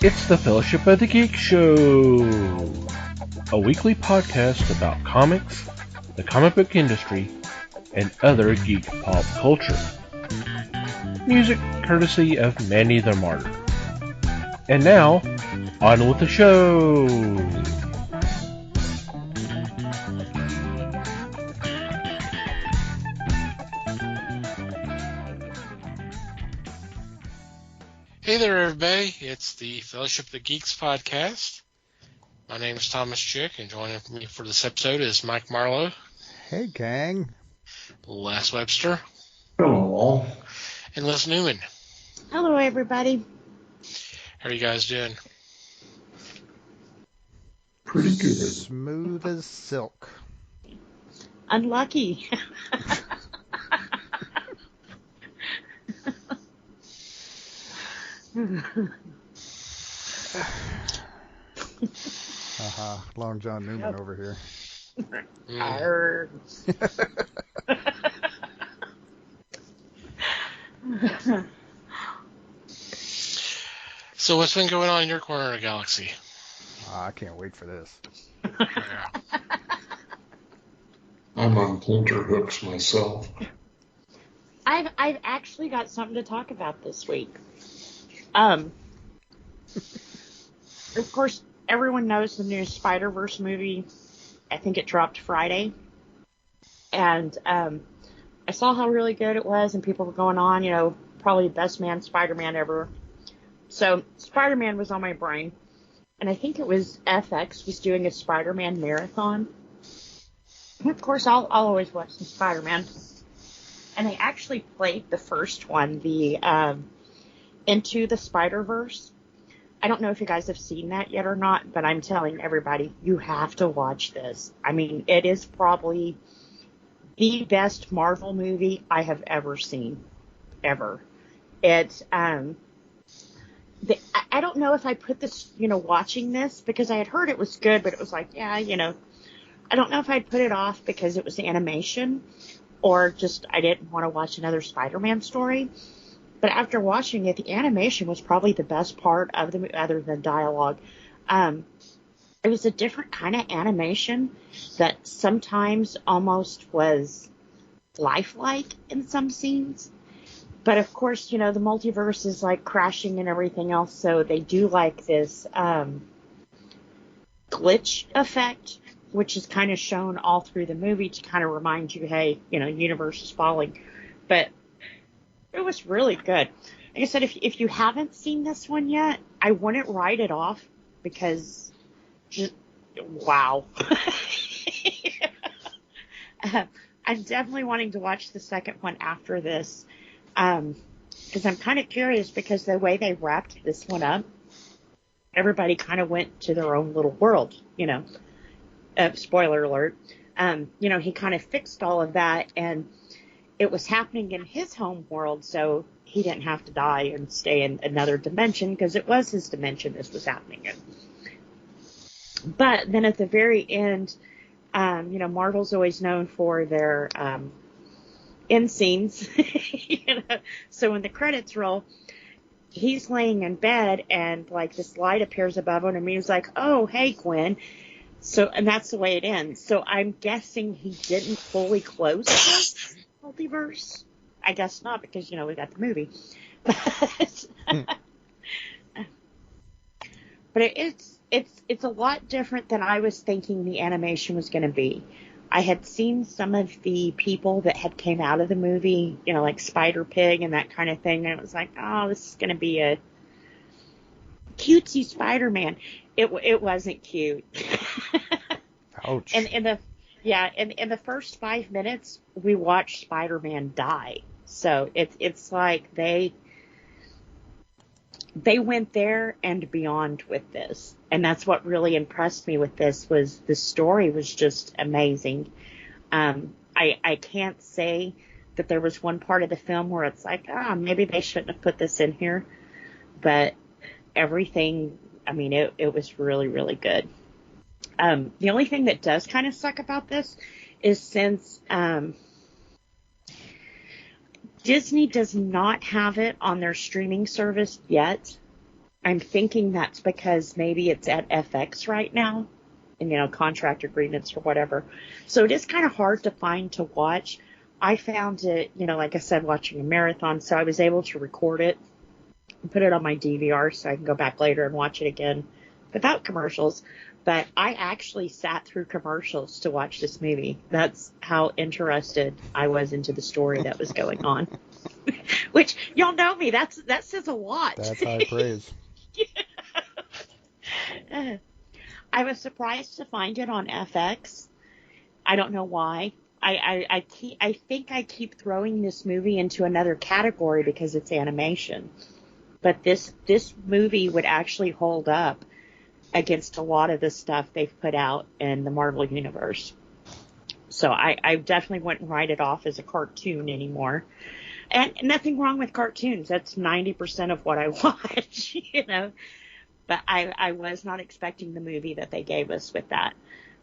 It's the Fellowship of the Geek Show, a weekly podcast about comics, the comic book industry, and other geek pop culture. Music courtesy of Manny the Martyr. And now, on with the show! Hey there, everybody. It's the Fellowship of the Geeks podcast. My name is Thomas Chick, and joining me for this episode is Mike Marlowe. Hey, gang. Les Webster. Hello, all. And Liz Newman. Hello, everybody. How are you guys doing? Pretty good. Smooth as silk. Unlucky. Long John Newman over here. So what's been going on in your corner of the galaxy? I can't wait for this. Yeah. I'm on tenterhooks myself. I've actually got something to talk about this week. Of course, everyone knows the new Spider-Verse movie. I think it dropped Friday. And I saw how really good it was, and people were going on, probably best man Spider-Man ever. So Spider-Man was on my brain. And I think it was FX was doing a Spider-Man marathon. And of course, I'll always watch some Spider-Man. And they actually played the first one, the Into the Spider-Verse. I don't know if you guys have seen that yet or not, but I'm telling everybody, you have to watch this. I mean, it is probably the best Marvel movie I have ever seen, ever. It's, I don't know if I put this, watching this, because I had heard it was good, but it was like, yeah, I don't know if I'd put it off because it was animation, or just I didn't want to watch another Spider-Man story. But after watching it, the animation was probably the best part of the movie, other than dialogue. It was a different kind of animation that sometimes almost was lifelike in some scenes. But of course, the multiverse is like crashing and everything else, so they do like this glitch effect, which is kind of shown all through the movie to kind of remind you, hey, universe is falling. But it was really good. Like I said, if you haven't seen this one yet, I wouldn't write it off because, wow. I'm definitely wanting to watch the second one after this because I'm kind of curious because the way they wrapped this one up, everybody kind of went to their own little world, spoiler alert. He kind of fixed all of that, and it was happening in his home world, so he didn't have to die and stay in another dimension because it was his dimension this was happening in. But then at the very end, Marvel's always known for their end scenes. So when the credits roll, he's laying in bed and like this light appears above him and he's like, "Oh, hey, Gwen." So, and that's the way it ends. So I'm guessing he didn't fully close the multiverse. I guess not, because, we got the movie. But it's a lot different than I was thinking the animation was going to be. I had seen some of the people that had came out of the movie, like Spider-Pig and that kind of thing, and it was like, oh, this is going to be a cutesy Spider-Man. It wasn't cute. Ouch. And in the first 5 minutes, we watched Spider-Man die. So it's like they went there and beyond with this. And that's what really impressed me with this was the story was just amazing. I can't say that there was one part of the film where it's like, maybe they shouldn't have put this in here. But everything, it was really, really good. The only thing that does kind of suck about this is since Disney does not have it on their streaming service yet, I'm thinking that's because maybe it's at FX right now, and contract agreements or whatever. So it is kind of hard to find to watch. I found it, like I said, watching a marathon, so I was able to record it and put it on my DVR so I can go back later and watch it again without commercials. But I actually sat through commercials to watch this movie. That's how interested I was into the story that was going on. Which, y'all know me, that says a lot. That's high praise. I was surprised to find it on FX. I don't know why. I think I keep throwing this movie into another category because it's animation. But this movie would actually hold up against a lot of the stuff they've put out in the Marvel Universe. So I definitely wouldn't write it off as a cartoon anymore. And nothing wrong with cartoons. That's 90% of what I watch, But I was not expecting the movie that they gave us with that.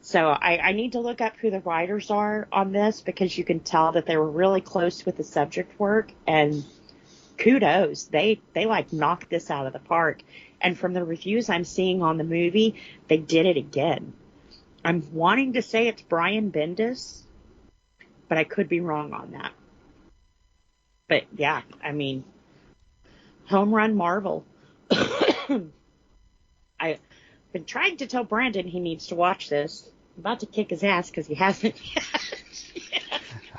So I need to look up who the writers are on this because you can tell that they were really close with the subject work, and kudos. They knocked this out of the park. And from the reviews I'm seeing on the movie, they did it again. I'm wanting to say it's Brian Bendis, but I could be wrong on that. But yeah, I mean, home run Marvel. I've been trying to tell Brandon he needs to watch this. I'm about to kick his ass because he hasn't yet.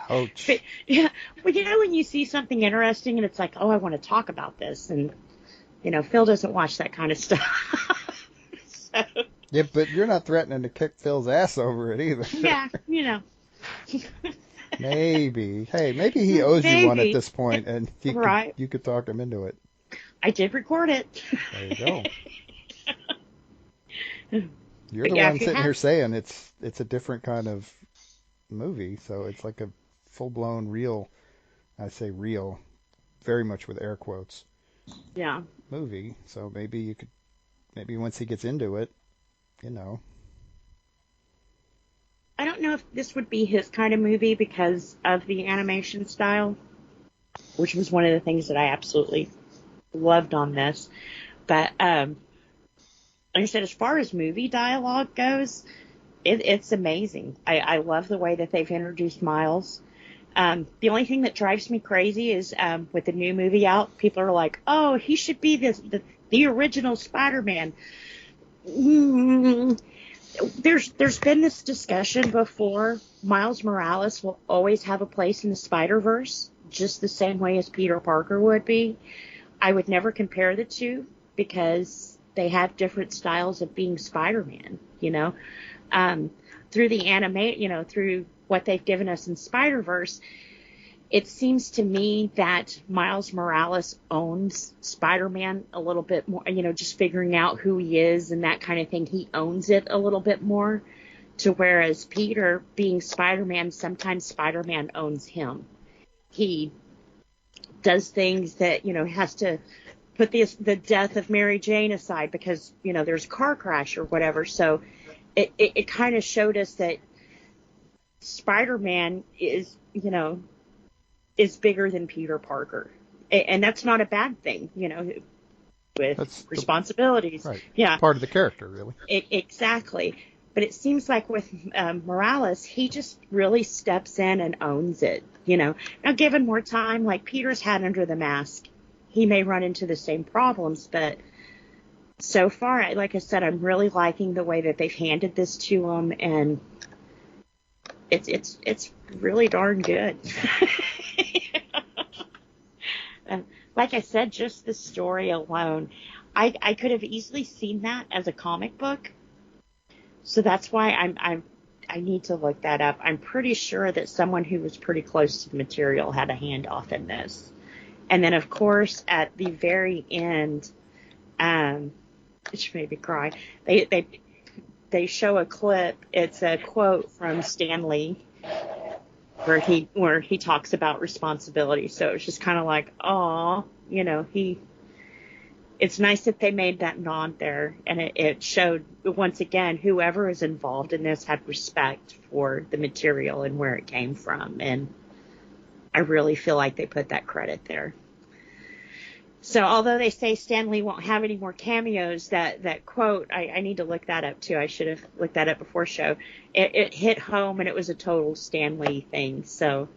Ouch. But, yeah, well, when you see something interesting and it's like, oh, I want to talk about this, and Phil doesn't watch that kind of stuff. So, Yeah, but you're not threatening to kick Phil's ass over it either. yeah, Maybe. Hey, maybe he owes you one at this point, and you could talk him into it. I did record it. There you go. You're the one sitting here saying it's a different kind of movie, so it's like a full-blown real, I say real, very much with air quotes. Yeah. Movie. So maybe once he gets into it, I don't know if this would be his kind of movie because of the animation style, which was one of the things that I absolutely loved on this. But like I said, as far as movie dialogue goes, it's amazing. I love the way that they've introduced Miles. The only thing that drives me crazy is with the new movie out, people are like, oh, he should be the original Spider-Man. There's been this discussion before. Miles Morales will always have a place in the Spider-Verse, just the same way as Peter Parker would be. I would never compare the two because they have different styles of being Spider-Man, through the anime, through what they've given us in Spider-Verse, it seems to me that Miles Morales owns Spider-Man a little bit more, just figuring out who he is and that kind of thing. He owns it a little bit more, to whereas Peter, being Spider-Man, sometimes Spider-Man owns him. He does things that, has to put the death of Mary Jane aside because, there's a car crash or whatever. So it kind of showed us that Spider-Man is bigger than Peter Parker. And that's not a bad thing, with that's responsibilities. Right. Yeah. It's part of the character, really. Exactly. But it seems like with Morales, he just really steps in and owns it, Now, given more time, like Peter's had under the mask, he may run into the same problems, but so far, like I said, I'm really liking the way that they've handed this to him, and it's really darn good. Like I said, just the story alone, I could have easily seen that as a comic book. So that's why I need to look that up. I'm pretty sure that someone who was pretty close to the material had a handoff in this. And then, of course, at the very end, which made me cry, they show a clip. It's a quote from Stan Lee where he talks about responsibility. So it's just kind of like, oh, it's nice that they made that nod there, and it showed once again whoever is involved in this had respect for the material and where it came from, and I really feel like they put that credit there. So although they say Stan Lee won't have any more cameos, that quote, I need to look that up too. I should have looked that up before show. It hit home, and it was a total Stan Lee thing. So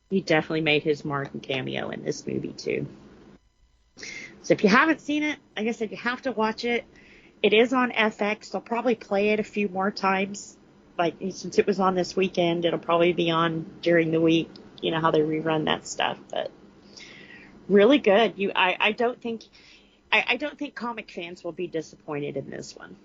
he definitely made his mark and cameo in this movie too. So if you haven't seen it, like I said, you have to watch it. It is on FX. They'll probably play it a few more times. Like, since it was on this weekend, it'll probably be on during the week. You know how they rerun that stuff, but really good. I don't think comic fans will be disappointed in this one,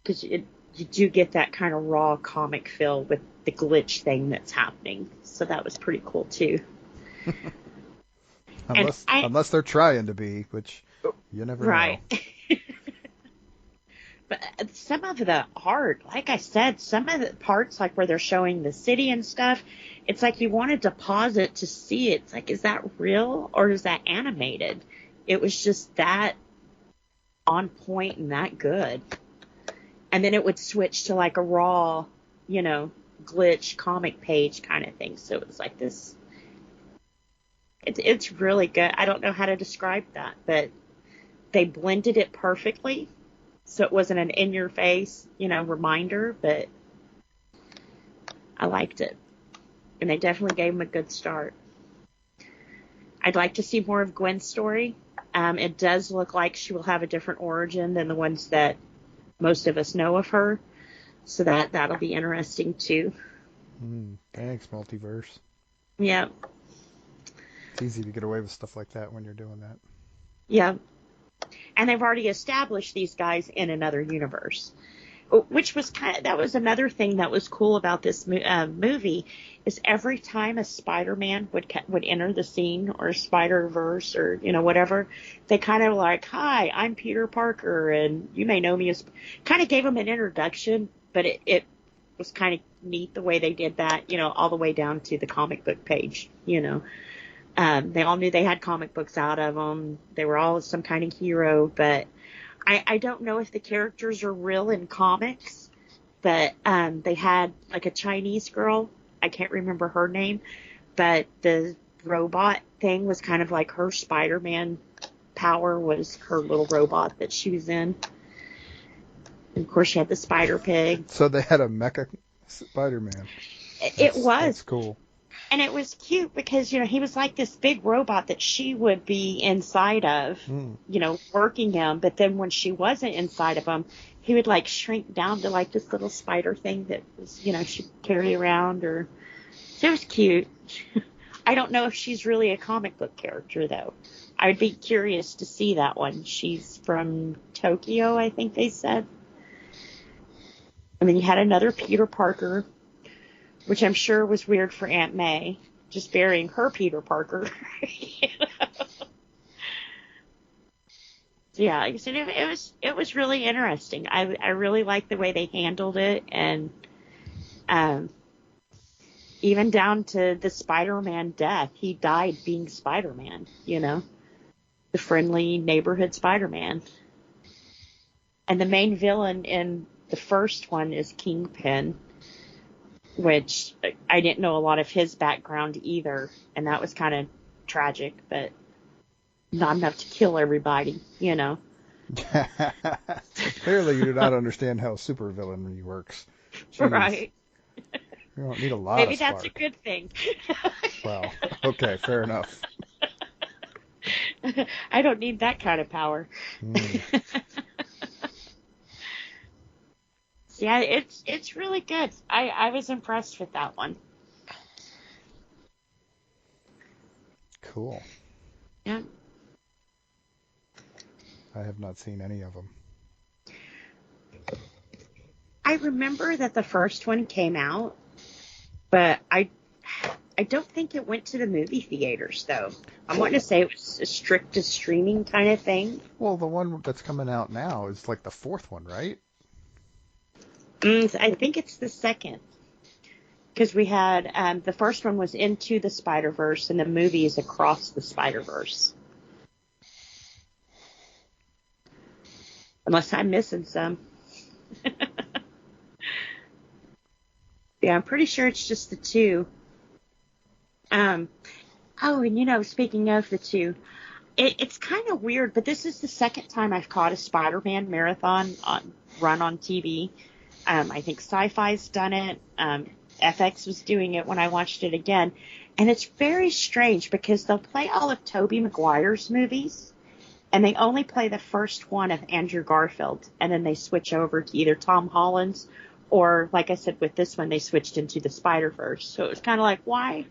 because you do get that kind of raw comic feel with the glitch thing that's happening. So that was pretty cool too. unless they're trying to be, which you never know. But some of the art, like I said, some of the parts, like where they're showing the city and stuff, it's like you wanted to pause it to see it. It's like, is that real or is that animated? It was just that on point and that good. And then it would switch to like a raw, glitch comic page kind of thing. So it was like this. It's really good. I don't know how to describe that, but they blended it perfectly. So it wasn't an in-your-face, reminder, but I liked it. And they definitely gave him a good start. I'd like to see more of Gwen's story. It does look like she will have a different origin than the ones that most of us know of her. So that'll be interesting, too. Thanks, multiverse. Yeah. It's easy to get away with stuff like that when you're doing that. Yeah. And they've already established these guys in another universe, which was that was another thing that was cool about this movie, is every time a Spider-Man would enter the scene, or Spider-Verse, or whatever, they kind of like, hi, I'm Peter Parker, and you may know me as, kind of gave them an introduction, but it was kind of neat the way they did that, all the way down to the comic book page, They all knew they had comic books out of them. They were all some kind of hero, but I don't know if the characters are real in comics, but they had like a Chinese girl. I can't remember her name, but the robot thing was kind of like her Spider-Man power was her little robot that she was in. And of course, she had the Spider Pig. So they had a mecha Spider-Man. It was. That's cool. And it was cute because, he was like this big robot that she would be inside of, working him. But then when she wasn't inside of him, he would like shrink down to like this little spider thing that was, she'd carry around. So it was cute. I don't know if she's really a comic book character, though. I would be curious to see that one. She's from Tokyo, I think they said. And then you had another Peter Parker, which I'm sure was weird for Aunt May, just burying her Peter Parker. Yeah, like I said, it was really interesting. I really liked the way they handled it, and even down to the Spider-Man death. He died being Spider-Man, the friendly neighborhood Spider-Man. And the main villain in the first one is Kingpin, which I didn't know a lot of his background either, and that was kind of tragic, but not enough to kill everybody, Clearly you do not understand how supervillainy works. Jeez. Right. You don't need a lot Maybe of spark. that's a good thing. Well, okay, fair enough. I don't need that kind of power. Yeah, it's really good. I was impressed with that one. Cool. Yeah. I have not seen any of them. I remember that the first one came out, but I don't think it went to the movie theaters, though. I'm wanting to say it was a strict to streaming kind of thing. Well, the one that's coming out now is like the fourth one, right? I think it's the second. Because we had, the first one was Into the Spider-Verse, and the movie is Across the Spider-Verse. Unless I'm missing some. Yeah, I'm pretty sure it's just the two. I Oh, and speaking of the two, it's kind of weird, but this is the second time I've caught a Spider-Man marathon run on TV. I think Sci-Fi's done it. FX was doing it when I watched it again. And it's very strange because they'll play all of Tobey Maguire's movies, and they only play the first one of Andrew Garfield, and then they switch over to either Tom Holland's or, like I said, with this one, they switched into the Spider-Verse. So it was kind of like, why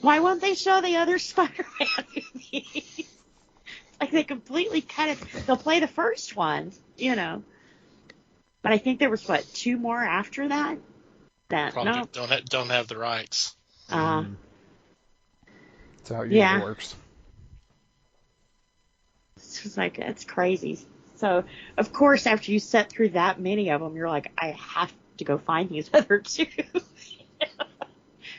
won't they show the other Spider-Man movies? Like, they completely cut it. They'll play the first one, But I think there was, 2 more after that? Probably don't have the rights. That's how it usually works. It's just like, it's crazy. So, of course, after you set through that many of them, you're like, I have to go find these other 2.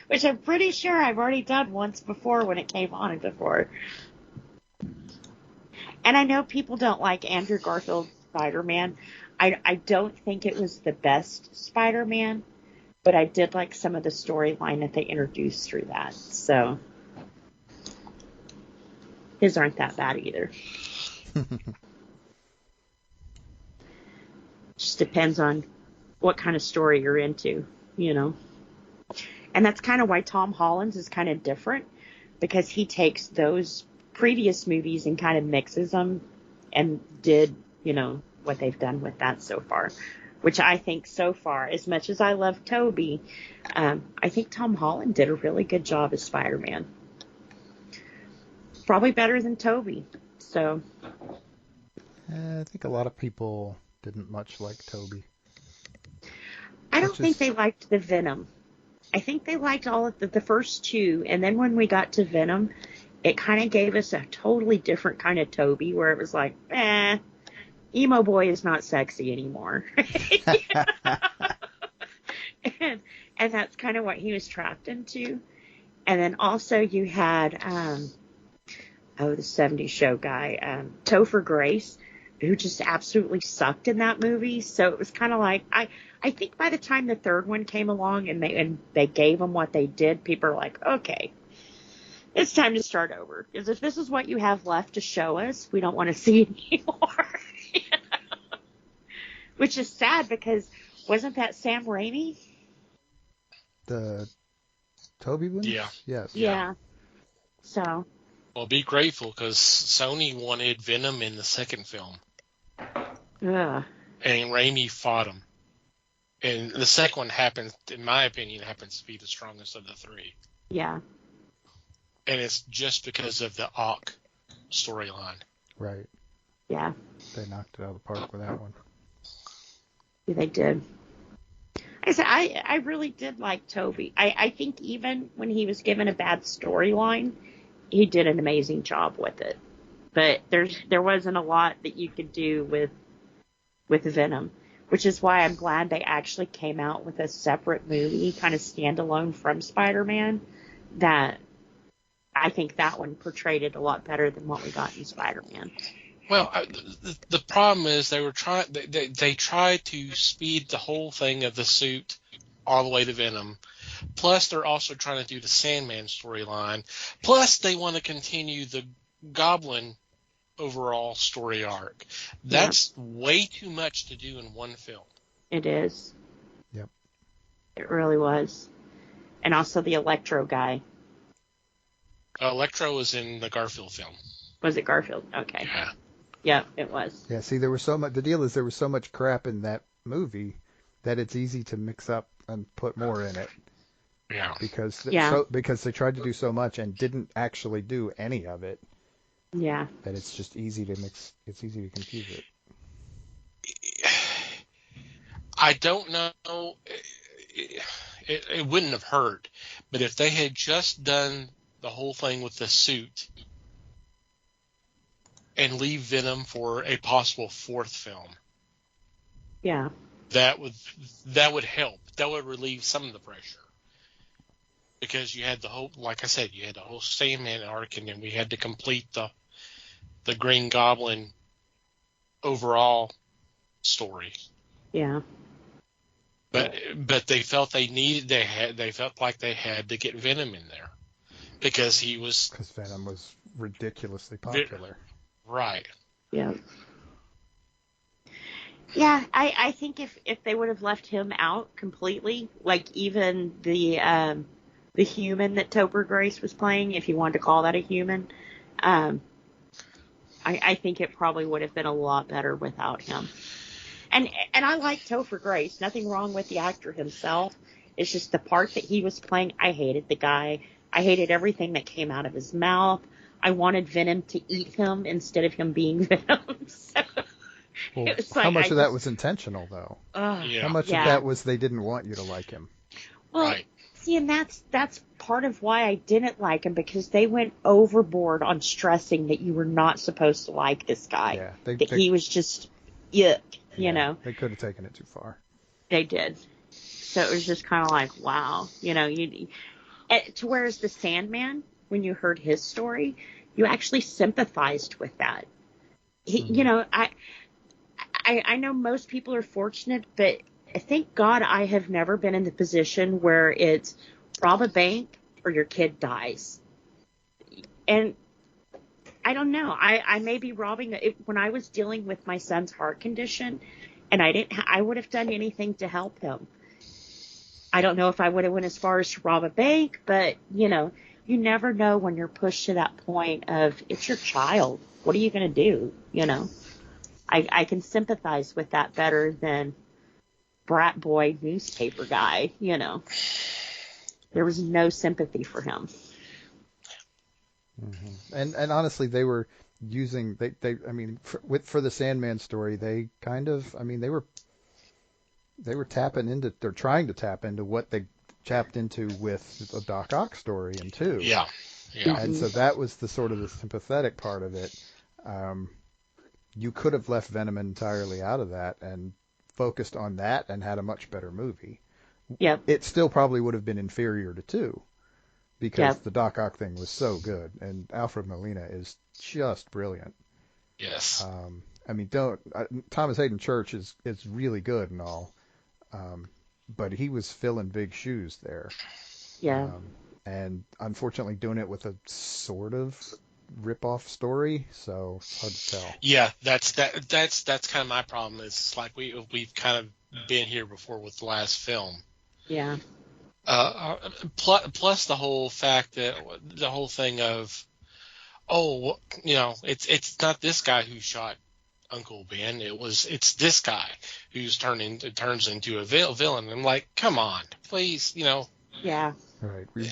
Which I'm pretty sure I've already done once before when it came on before. And I know people don't like Andrew Garfield's Spider-Man. I don't think it was the best Spider-Man, but I did like some of the storyline that they introduced through that. So his aren't that bad either. Just depends on what kind of story you're into, And that's kind of why Tom Holland's is kind of different, because he takes those previous movies and kind of mixes them and did, what they've done with that so far. Which I think so far, as much as I love Tobey, I think Tom Holland did a really good job as Spider-Man. Probably better than Tobey. So. I think a lot of people didn't much like Tobey. I don't think they liked the Venom. I think they liked all of the first 2, and then when we got to Venom, it kind of gave us a totally different kind of Tobey, where it was like, emo boy is not sexy anymore. and that's kind of what he was trapped into. And then also you had, the 70s show guy, Topher Grace, who just absolutely sucked in that movie. So it was kind of like, I think by the time the third one came along and they gave him what they did, people are like, okay, it's time to start over. Because if this is what you have left to show us, we don't want to see it anymore. Which is sad, because wasn't that Sam Raimi? The Tobey one? Yeah. Yes. Yeah. So. Well, be grateful, because Sony wanted Venom in the second film. Ugh. And Raimi fought him. And the second one happens to be the strongest of the 3. Yeah. And it's just because of the Ock storyline. Right. Yeah. They knocked it out of the park with that one. Yeah, they did. I said, I really did like Tobey. I think even when he was given a bad storyline, he did an amazing job with it. But there wasn't a lot that you could do with Venom, which is why I'm glad they actually came out with a separate movie, kind of standalone from Spider-Man, that I think that one portrayed it a lot better than what we got in Spider-Man. Well, the problem is they tried to speed the whole thing of the suit all the way to Venom. Plus, they're also trying to do the Sandman storyline. Plus, they want to continue the Goblin overall story arc. That's way too much to do in one film. It is. Yep. It really was. And also the Electro guy. Electro was in the Garfield film. Was it Garfield? Okay. Yeah. Yeah, it was. Yeah, see, there was so much. The deal is there was so much crap in that movie that it's easy to mix up and put more in it. Yeah. Because they tried to do so much and didn't actually do any of it. Yeah. That it's just easy to mix. It's easy to confuse it. I don't know. It wouldn't have hurt, but if they had just done the whole thing with the suit and leave Venom for a possible 4th film. Yeah. That would help. That would relieve some of the pressure. Because you had the whole, like I said, you had the whole Sandman arc, and then we had to complete the Green Goblin overall story. Yeah. But they felt they felt like they had to get Venom in there. because he was... Because Venom was ridiculously popular. Right. Yeah. Yeah, I think if they would have left him out completely, like even the human that Topher Grace was playing, if you wanted to call that a human, I think it probably would have been a lot better without him. And I like Topher Grace. Nothing wrong with the actor himself. It's just the part that he was playing. I hated the guy. I hated everything that came out of his mouth. I wanted Venom to eat him instead of him being Venom. So well, how much of that was intentional, though? Yeah. How much of that was they didn't want you to like him? Well, right. See, and that's part of why I didn't like him, because they went overboard on stressing that you were not supposed to like this guy. Yeah, he was just yuck, you know. They could have taken it too far. They did. So it was just kind of like, wow, you know, to whereas the Sandman, when you heard his story, you actually sympathized with that. You know, I know most people are fortunate, but thank God I have never been in the position where it's rob a bank or your kid dies. And I don't know. I may be robbing it. When I was dealing with my son's heart condition, and I would have done anything to help him. I don't know if I would have went as far as to rob a bank, but you know, you never know when you're pushed to that point of it's your child. What are you going to do? You know, I can sympathize with that better than brat boy newspaper guy. You know, there was no sympathy for him. Mm-hmm. And honestly, they were using for the Sandman story, they kind of, they were tapping into, they're trying to tap into what they tapped into with the Doc Ock story and two. Yeah. And so that was the sort of the sympathetic part of it. You could have left Venom entirely out of that and focused on that and had a much better movie. Yep. It still probably would have been inferior to 2 because the Doc Ock thing was so good, and Alfred Molina is just brilliant. Yes. Thomas Hayden Church is really good and all, but he was filling big shoes there. Yeah. And unfortunately doing it with a sort of rip-off story, so it's hard to tell. Yeah, that's kind of my problem. It's like we've kind of been here before with the last film. Yeah. Plus the whole fact that the whole thing of, it's not this guy who shot Uncle Ben. It's this guy who's turns into a villain. I'm like, come on, please, Yeah. Right. We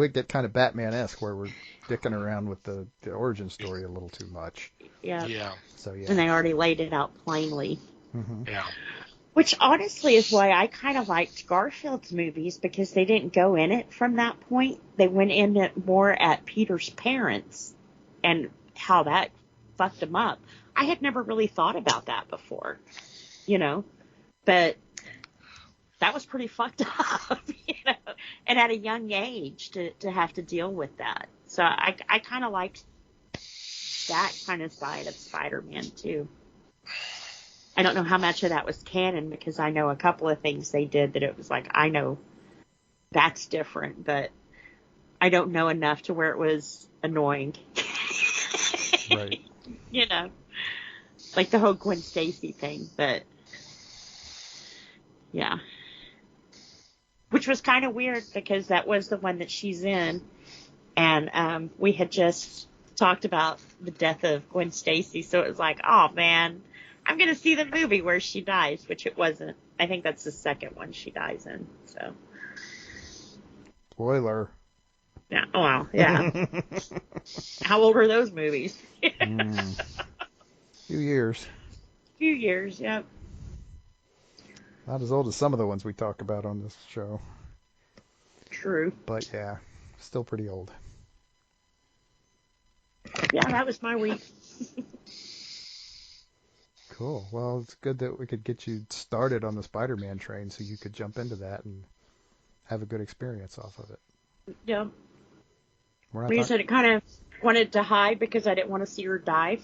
get kind of Batman-esque where we're dicking around with the origin story a little too much. Yeah. Yeah. So yeah. And they already laid it out plainly. Mm-hmm. Yeah. Which honestly is why I kind of liked Garfield's movies, because they didn't go in it from that point. They went in it more at Peter's parents and how that fucked him up. I had never really thought about that before, but that was pretty fucked up, and at a young age to have to deal with that. So I kind of liked that kind of side of Spider-Man too. I don't know how much of that was canon, because I know a couple of things they did that it was like, I know that's different, but I don't know enough to where it was annoying. Right. Like the whole Gwen Stacy thing, but yeah. Which was kind of weird, because that was the one that she's in, and we had just talked about the death of Gwen Stacy, so it was like, oh man, I'm going to see the movie where she dies, which it wasn't. I think that's the second one she dies in. So. Spoiler. Yeah. Oh, wow. Yeah. How old are those movies? Few years. Few years, yep. Not as old as some of the ones we talk about on this show. True. But yeah, still pretty old. Yeah, that was my week. Cool. Well, it's good that we could get you started on the Spider-Man train so you could jump into that and have a good experience off of it. Yeah. We said it kind of wanted to hide because I didn't want to see her die.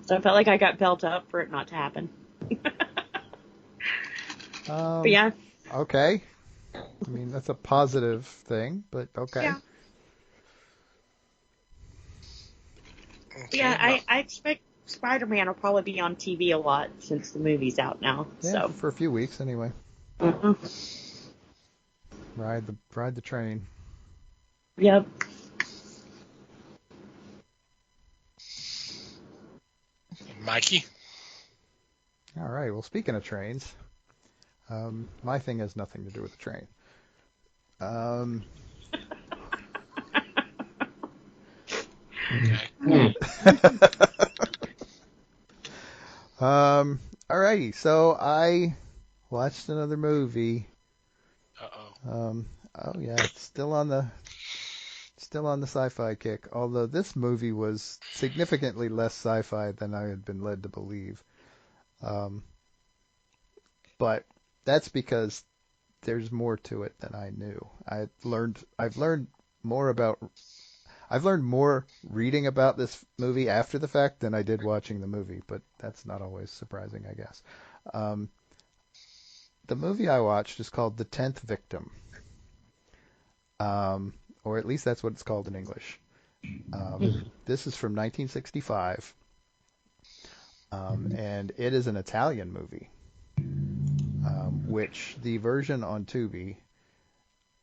So I felt like I got built up for it not to happen. But yeah. Okay. I mean, that's a positive thing, but okay. Yeah. Okay, Yeah, well, I expect Spider-Man will probably be on TV a lot since the movie's out now. Yeah, So. for a few weeks anyway. Mhm. Ride the train. Yep. Mikey. All right. Well, speaking of trains, my thing has nothing to do with the train. Um, Okay. Alrighty. So I watched another movie. Uh-oh. Oh yeah, it's still on the sci-fi kick. Although this movie was significantly less sci-fi than I had been led to believe. Um, but that's because there's more to it than I knew. I've learned more about I've learned more reading about this movie after the fact than I did watching the movie, but that's not always surprising, I guess. Um, the movie I watched is called The Tenth Victim, or at least that's what it's called in English. This is from 1965, and it is an Italian movie, which the version on Tubi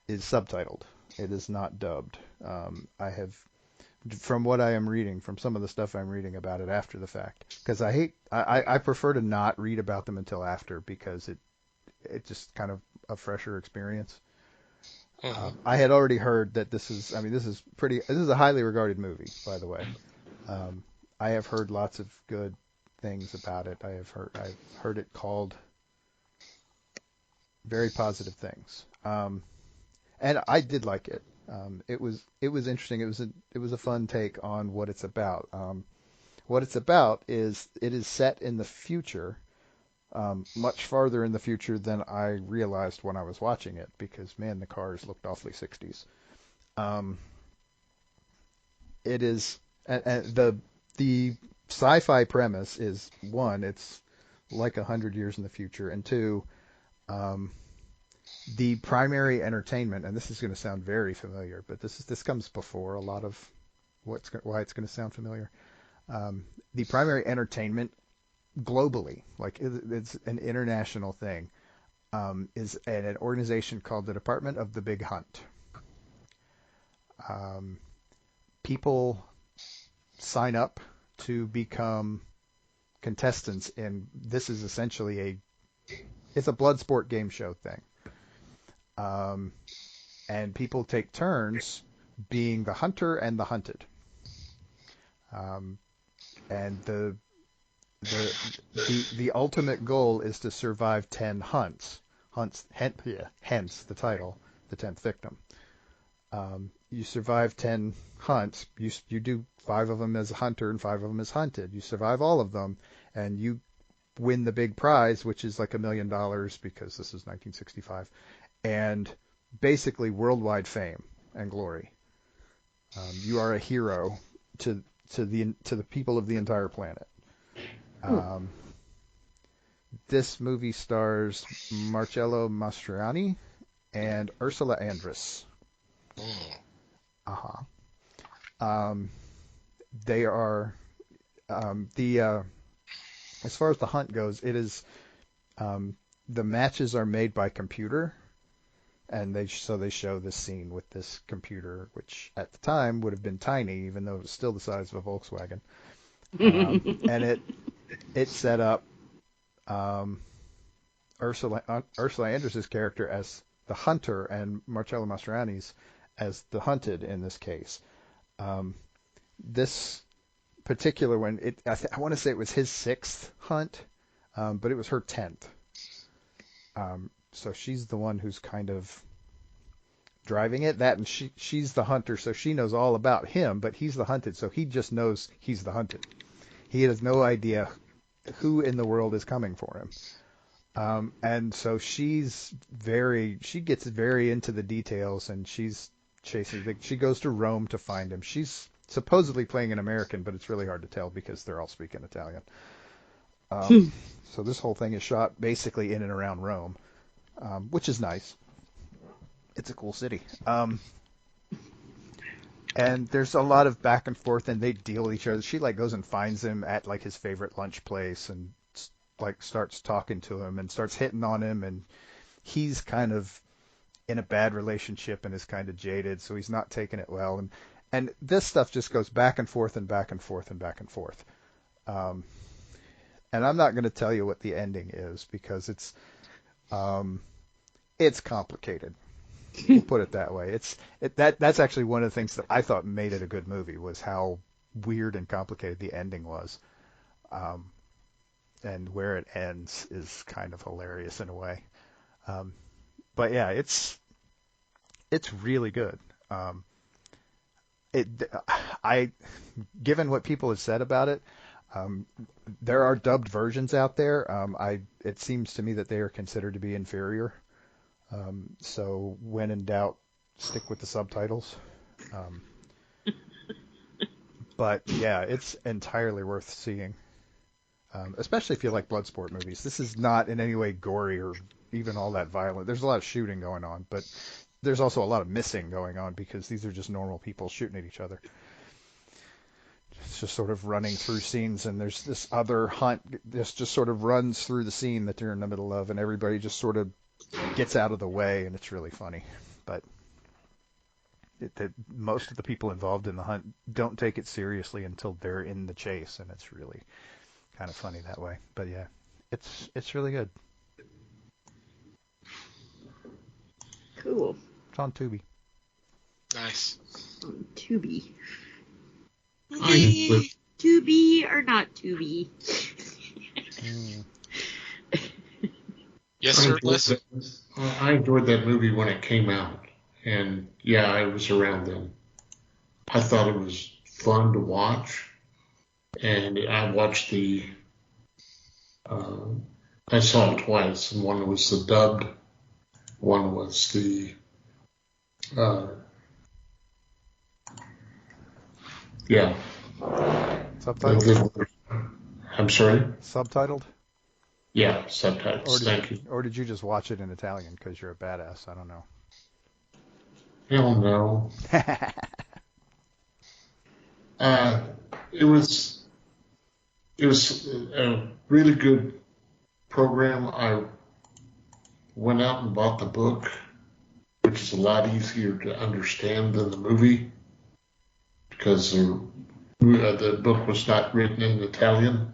is subtitled. It is not dubbed. I have, from what I am reading, from some of the stuff I'm reading about it after the fact, because I prefer to not read about them until after because it just kind of a fresher experience. I had already heard that this is a highly regarded movie, by the way. I have heard lots of good things about it. I've heard it called very positive things. And I did like it. It was interesting. It was a fun take on what it's about. What it's about is it is set in the future, much farther in the future than I realized when I was watching it, because man, the cars looked awfully 60s. It is, and the sci-fi premise is, one, it's like 100 years in the future, and two, the primary entertainment, and this is going to sound very familiar, but this comes before a lot of why it's going to sound familiar. The primary entertainment globally, like it's an international thing, is an organization called the Department of the Big Hunt. People sign up to become contestants, and this is essentially it's a blood sport game show thing. And people take turns being the hunter and the hunted. And the ultimate goal is to survive 10 hunts. Hence the title, The 10th Victim. You survive 10 hunts. You do 5 of them as a hunter and 5 of them as hunted. You survive all of them, and you win the big prize, which is like $1 million because this is 1965, and basically worldwide fame and glory. You are a hero to the people of the entire planet. This movie stars Marcello Mastroianni and Ursula Andress. They are as far as the hunt goes, it is the matches are made by computer, and they show this scene with this computer, which at the time would have been tiny, even though it was still the size of a Volkswagen. And it set up Ursula Andress's character as the hunter and Marcello Mastroianni's as the hunted in this case. This particular one, I want to say it was his 6th hunt, but it was her 10th. So she's the one who's kind of driving it. And she's the hunter, so she knows all about him, but he's the hunted, so he just knows he's the hunted. He has no idea who in the world is coming for him. And so she gets very into the details, and she's chasing. She goes to Rome to find him. She's supposedly playing an American, but it's really hard to tell because they're all speaking Italian. So this whole thing is shot basically in and around Rome, which is nice. It's a cool city. And there's a lot of back and forth, and they deal with each other. She like goes and finds him at like his favorite lunch place, and like starts talking to him and starts hitting on him, and he's kind of in a bad relationship and is kind of jaded, so he's not taking it well. And this stuff just goes back and forth and back and forth and back and forth. And I'm not going to tell you what the ending is because it's complicated. We'll put it that way. That's actually one of the things that I thought made it a good movie was how weird and complicated the ending was. And where it ends is kind of hilarious in a way. But yeah, it's really good. Given what people have said about it, there are dubbed versions out there. It seems to me that they are considered to be inferior. So when in doubt, stick with the subtitles. But yeah, it's entirely worth seeing, especially if you like Bloodsport movies. This is not in any way gory or even all that violent. There's a lot of shooting going on, but there's also a lot of missing going on because these are just normal people shooting at each other. It's just sort of running through scenes, and there's this other hunt just sort of runs through the scene that they're in the middle of, and everybody just sort of gets out of the way, and it's really funny. But most of the people involved in the hunt don't take it seriously until they're in the chase, and it's really kind of funny that way. But yeah, it's really good. Cool. It's on Tubi. Nice. Tubi. I, Tubi or not Tubi? Yes, sir. Listen. I enjoyed that movie when it came out, and yeah, I was around then. I thought it was fun to watch, and I watched I saw it twice, and one was the dubbed, one was the, yeah. Subtitled? I'm sorry? Subtitled? Yeah, subtitles. Thank you. Or did you just watch it in Italian because you're a badass? I don't know. Hell no. It was a really good program. I went out and bought the book, which is a lot easier to understand than the movie because the book was not written in Italian,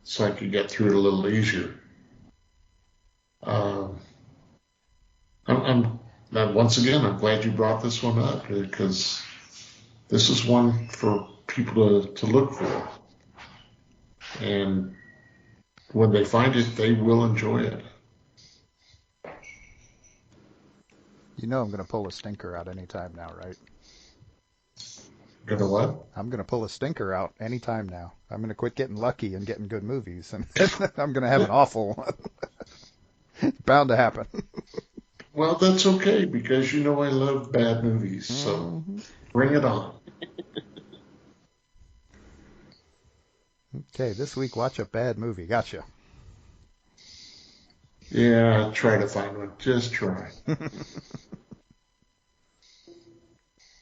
so I could get through it a little easier. Once again, I'm glad you brought this one up because this is one for people to look for. And when they find it, they will enjoy it. You know I'm going to pull a stinker out anytime now, right? Gonna what? I'm going to pull a stinker out anytime now. I'm going to quit getting lucky and getting good movies, and I'm going to have an awful one. Bound to happen. Well, that's okay because you know I love bad movies, so bring it on. Okay, this week watch a bad movie. Gotcha. Yeah, try to find one. Just try.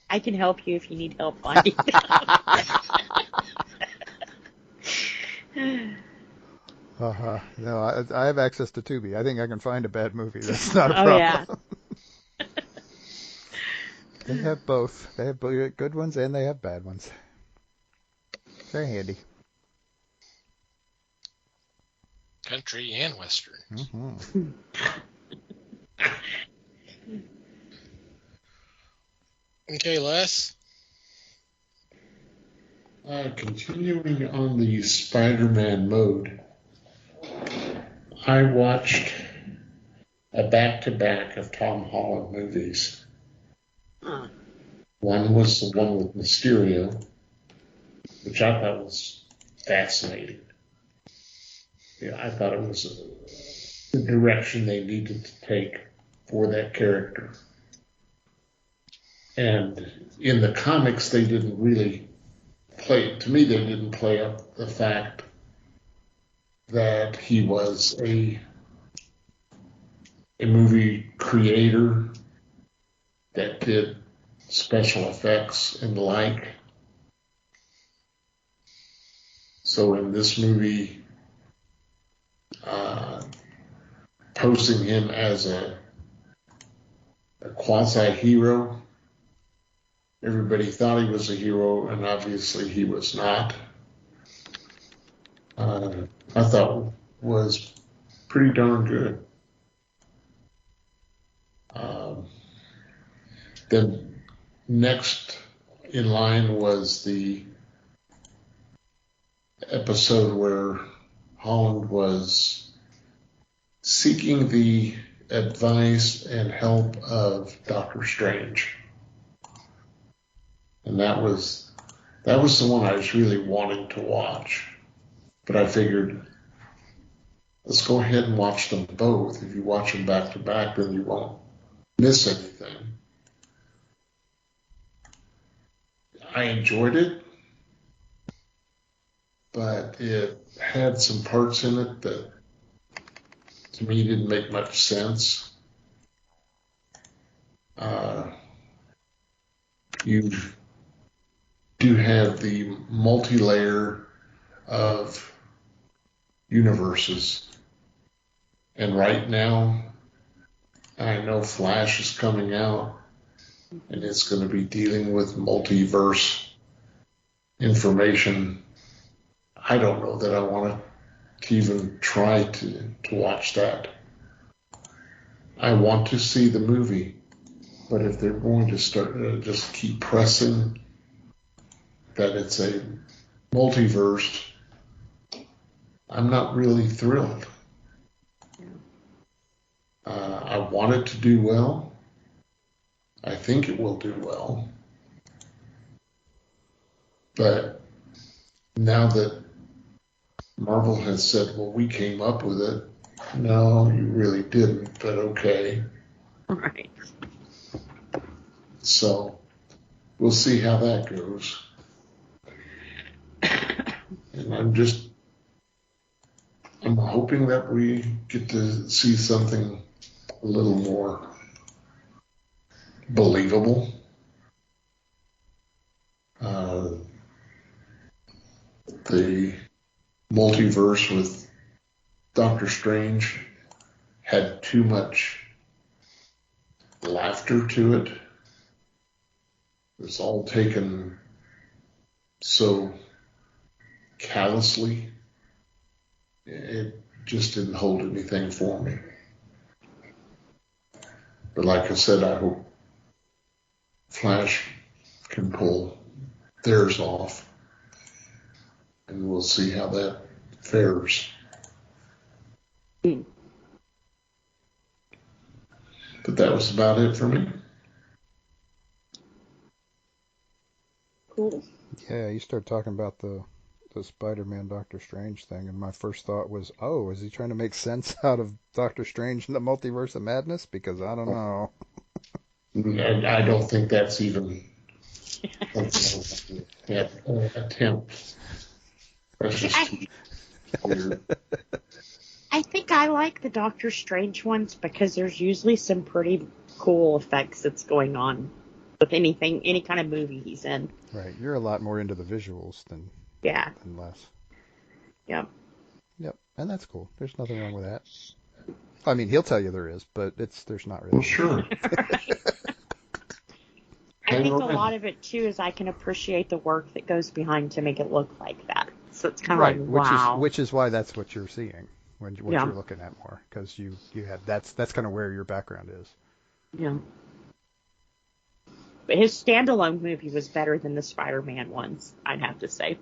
I can help you if you need help finding. No, I have access to Tubi. I think I can find a bad movie. That's not a problem. Yeah. They have both. They have good ones and they have bad ones. Very handy. Country and Western. Mm-hmm. Okay, Les. Continuing on the Spider-Man mode, I watched a back-to-back of Tom Holland movies. One was the one with Mysterio, which I thought was fascinating. Yeah, I thought it was the direction they needed to take for that character. And in the comics, they didn't really play, to me, they didn't play up the fact that he was a movie creator that did special effects and the like. So in this movie, posing him as a quasi-hero, everybody thought he was a hero, and obviously he was not. I thought was pretty darn good. Then next in line was the episode where Holland was seeking the advice and help of Doctor Strange. And that was the one I was really wanting to watch. But I figured, let's go ahead and watch them both. If you watch them back to back, then you won't miss anything. I enjoyed it, but it had some parts in it that to me didn't make much sense. You do have the multi-layer of universes, and right now I know Flash is coming out and it's going to be dealing with multiverse information. I don't know that I want to even try to watch that. I want to see the movie, but if they're going to start just keep pressing that it's a multiverse, I'm not really thrilled. I want it to do well. I think it will do well. But now that Marvel has said, well, we came up with it, no, you really didn't, but okay. Right. So we'll see how that goes. And I'm hoping that we get to see something a little more believable. The multiverse with Doctor Strange had too much laughter to it. It was all taken so callously. It just didn't hold anything for me. But like I said, I hope Flash can pull theirs off, and we'll see how that fares. Mm. But that was about it for me. Cool. Yeah, you start talking about the Spider-Man Doctor Strange thing, and my first thought was, oh, is he trying to make sense out of Doctor Strange in the Multiverse of Madness? Because I don't know. And I don't think that's even that attempt. That's just too weird. I think I like the Doctor Strange ones because there's usually some pretty cool effects that's going on with any kind of movie he's in. Right, you're a lot more into the visuals than less. Yep. Yep, and that's cool. There's nothing wrong with that. I mean, he'll tell you there is, but there's not really. Well, sure. I think a lot of it too is I can appreciate the work that goes behind to make it look like that. So it's kind of Right, like, wow. which is why that's what you're seeing when you're looking at more, because you have that's kind of where your background is. Yeah. But his standalone movie was better than the Spider-Man ones, I'd have to say.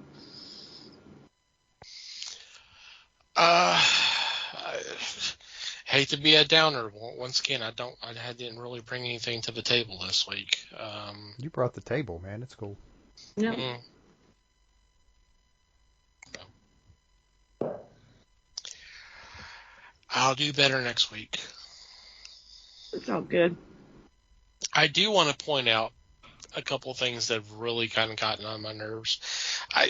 I hate to be a downer. Once again, I didn't really bring anything to the table this week. You brought the table, man. It's cool. Yeah. I'll do better next week. It's all good. I do want to point out a couple things that have really kind of gotten on my nerves. I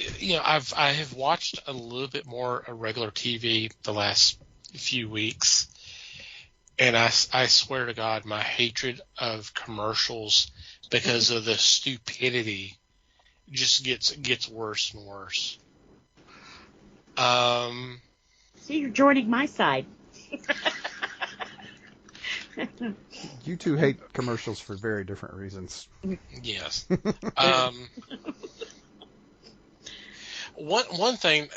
have watched a little bit more regular TV the last few weeks, And I swear to God, my hatred of commercials because of the stupidity just gets worse and worse. See, you're joining my side. You two hate commercials for very different reasons. Yes. One thing,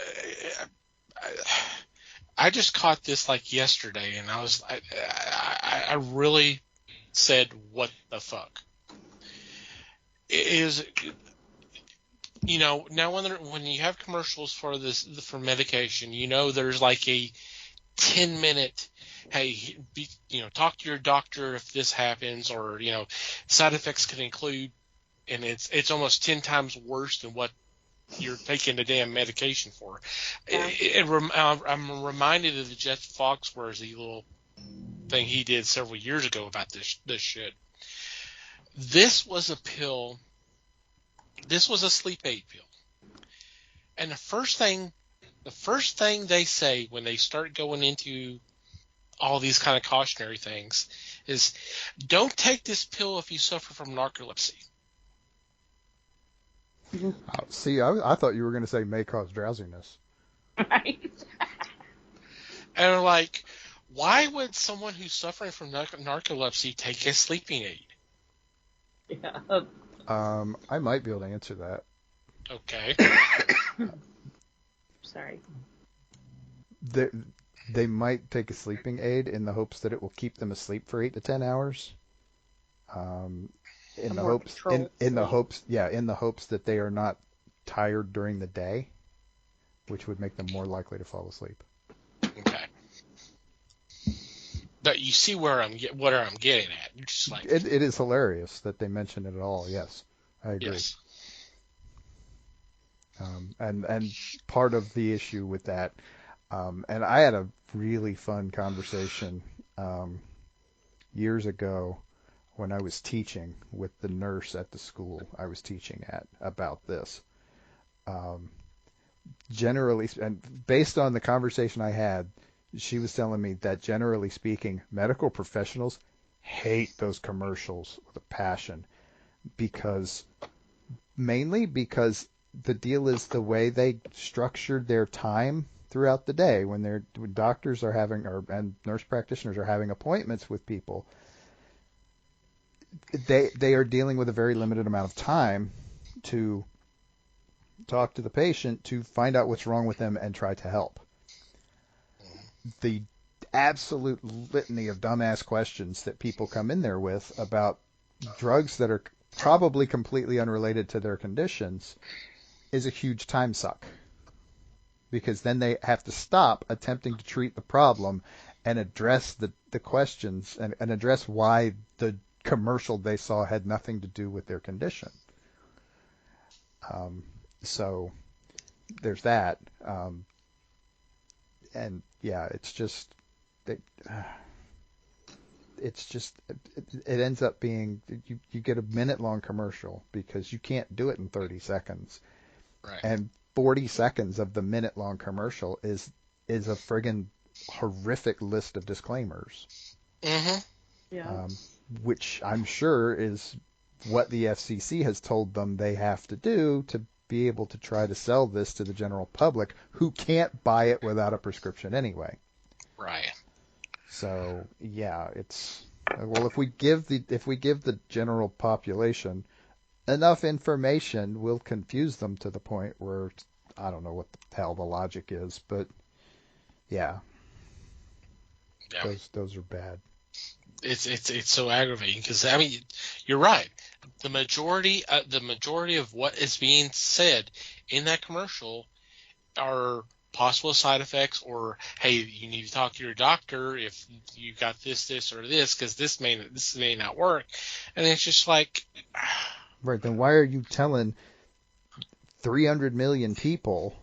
I just caught this like yesterday, and I really said, "What the fuck?" Is, you know, now when you have commercials for for medication, you know, there's like a 10-minute, hey, talk to your doctor if this happens, or, you know, side effects can include, and it's almost 10 times worse than what you're taking the damn medication for. Yeah. I'm reminded of the Jeff Foxworthy little thing he did several years ago about this shit. This was a pill. This was a sleep aid pill. And the first thing they say when they start going into all these kind of cautionary things is, don't take this pill if you suffer from narcolepsy. See, I thought you were going to say may cause drowsiness. Right. And they're like, why would someone who's suffering from narcolepsy take a sleeping aid? Yeah. I might be able to answer that. Okay. Sorry. They might take a sleeping aid in the hopes that it will keep them asleep for 8 to 10 hours. In the hopes that they are not tired during the day, which would make them more likely to fall asleep. Okay. But you see where I'm getting at. You're just like, It is hilarious that they mention it at all. Yes, I agree. yes. And part of the issue with that, and I had a really fun conversation years ago when I was teaching with the nurse at the school I was teaching at about this. Generally, and based on the conversation I had, she was telling me that generally speaking, medical professionals hate those commercials with a passion mainly because the deal is the way they structured their time throughout the day when doctors are having and nurse practitioners are having appointments with people. They are dealing with a very limited amount of time to talk to the patient to find out what's wrong with them and try to help. The absolute litany of dumbass questions that people come in there with about drugs that are probably completely unrelated to their conditions is a huge time suck, because then they have to stop attempting to treat the problem and address the questions and address why the commercial they saw had nothing to do with their condition. So there's that. And yeah, it ends up being you get a minute-long commercial because you can't do it in 30 seconds. Right. And 40 seconds of the minute-long commercial is a friggin' horrific list of disclaimers. Mm-hmm. Yeah. Which I'm sure is what the FCC has told them they have to do to be able to try to sell this to the general public, who can't buy it without a prescription anyway. Right. So yeah, if we give the general population enough information, we'll confuse them to the point where I don't know what the hell the logic is, but yeah. Those are bad. It's so aggravating because, I mean, you're right. The majority of what is being said in that commercial are possible side effects, or hey, you need to talk to your doctor if you got this or this, because this may not work. And it's just like, right, then why are you telling 300 million people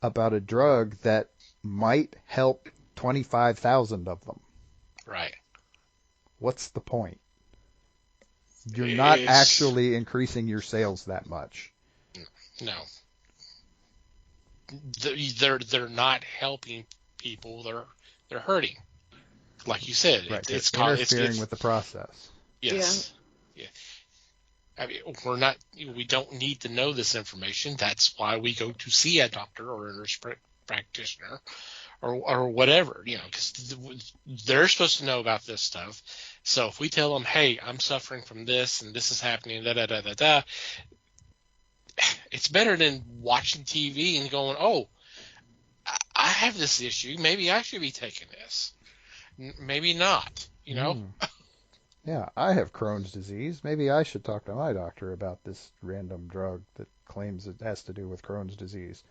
about a drug that might help 25,000 of them? right. What's the point? You're not actually increasing your sales that much. No. They're not helping people. They're hurting. like you said, Right. it's interfering with the process. Yes. Yeah. I mean, we don't need to know this information. That's why we go to see a doctor or a nurse practitioner or whatever, because they're supposed to know about this stuff. So if we tell them, hey, I'm suffering from this and this is happening, it's better than watching TV and going, oh, I have this issue. Maybe I should be taking this. Maybe not, Yeah, I have Crohn's disease. Maybe I should talk to my doctor about this random drug that claims it has to do with Crohn's disease.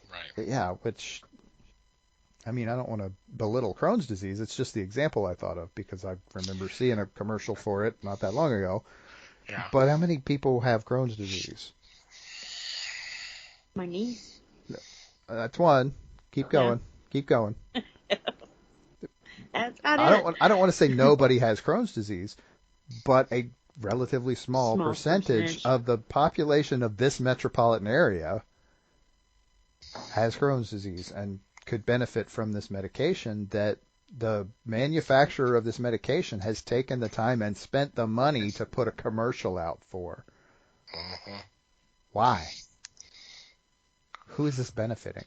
Right. Yeah, which, I mean, I don't want to belittle Crohn's disease. It's just the example I thought of because I remember seeing a commercial for it not that long ago. Yeah. But how many people have Crohn's disease? My niece. That's one. Keep going. Keep going. That's not I don't want to say nobody has Crohn's disease, but a relatively small percentage of the population of this metropolitan area has Crohn's disease and could benefit from this medication that the manufacturer of this medication has taken the time and spent the money to put a commercial out for. Uh-huh. Why? Who is this benefiting?